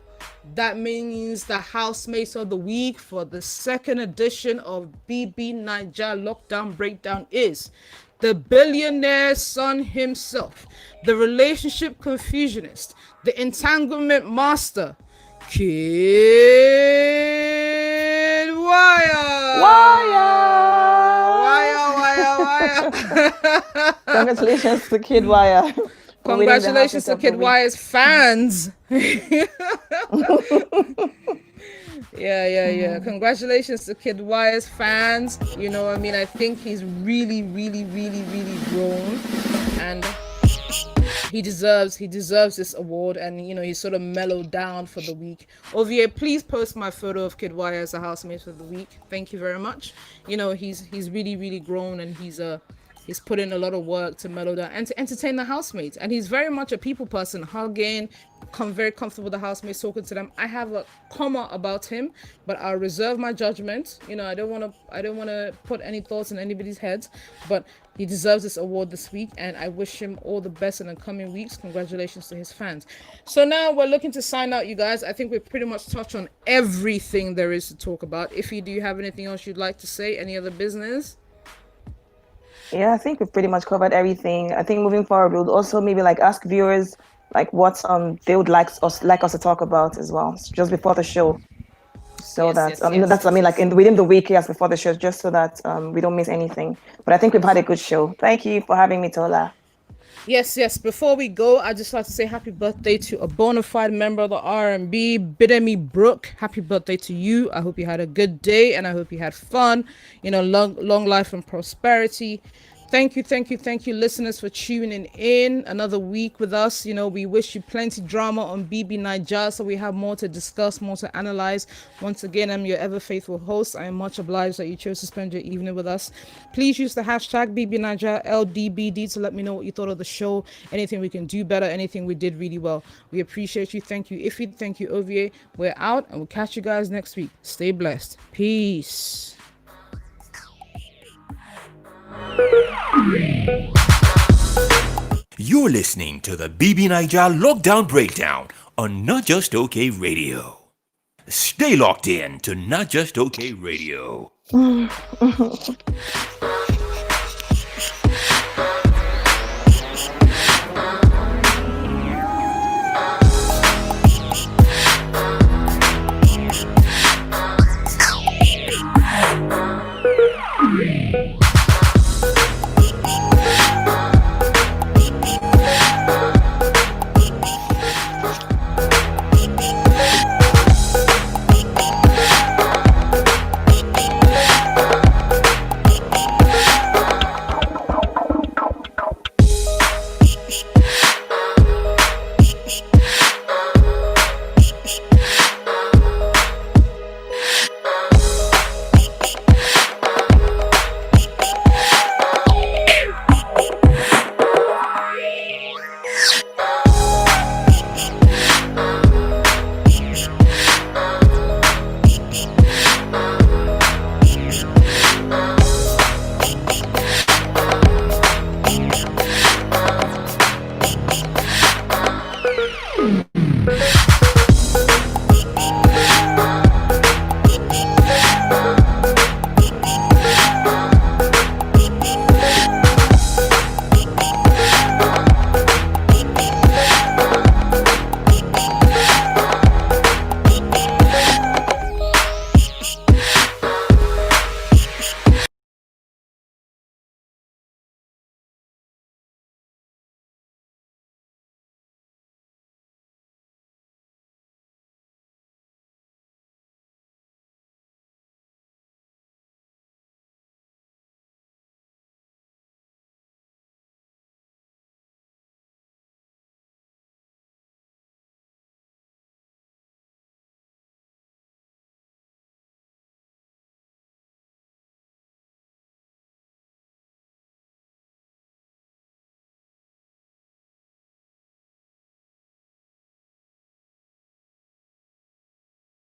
That means the housemates of the week for the second edition of BBNaija Lockdown Breakdown is the billionaire son himself, the relationship confusionist, the entanglement master, Kid Wire. Congratulations to Kid Wire. Congratulations to Kid Wire's fans. Yeah. Congratulations to Kid Wire's fans. You know, I mean, I think he's really grown, and he deserves this award. And you know, he's sort of mellowed down for the week. Ovie, please post my photo of Kid Wire as a housemate for the week. Thank you very much. You know, he's really grown, and he's put in a lot of work to mellow down and to entertain the housemates. And he's very much a people person, hugging, very comfortable with the housemates, talking to them. I have a comma about him, but I'll reserve my judgment. You know, I don't want to put any thoughts in anybody's heads, but he deserves this award this week, and I wish him all the best in the coming weeks. Congratulations to his fans. So now we're looking to sign out, you guys. I think we've pretty much touched on everything there is to talk about. If you do have anything else you'd like to say, any other business? Yeah, I think we've pretty much covered everything. I think moving forward, we'll also maybe like ask viewers like what they would like us to talk about as well, just before the show. So that's like within the week, yes, before the show, just so that we don't miss anything. But I think we've had a good show. Thank you for having me, Tola. Yes. Before we go, I just like to say happy birthday to a bona fide member of the R&B, Bidemi Brooke. Happy birthday to you. I hope you had a good day, and I hope you had fun. You know, long life and prosperity. Thank you, listeners, for tuning in another week with us. You know, we wish you plenty drama on BBNaija, so we have more to discuss, more to analyze. Once again, I'm your ever faithful host. I am much obliged that you chose to spend your evening with us. Please use the hashtag BBNaijaLDBD to let me know what you thought of the show, anything we can do better, anything we did really well. We appreciate you. Thank you, Iffy. Thank you, Ovie. We're out, and we'll catch you guys next week. Stay blessed. Peace. You're listening to the BBNaija Lockdown Breakdown on Not Just OK Radio. Stay locked in to Not Just OK Radio.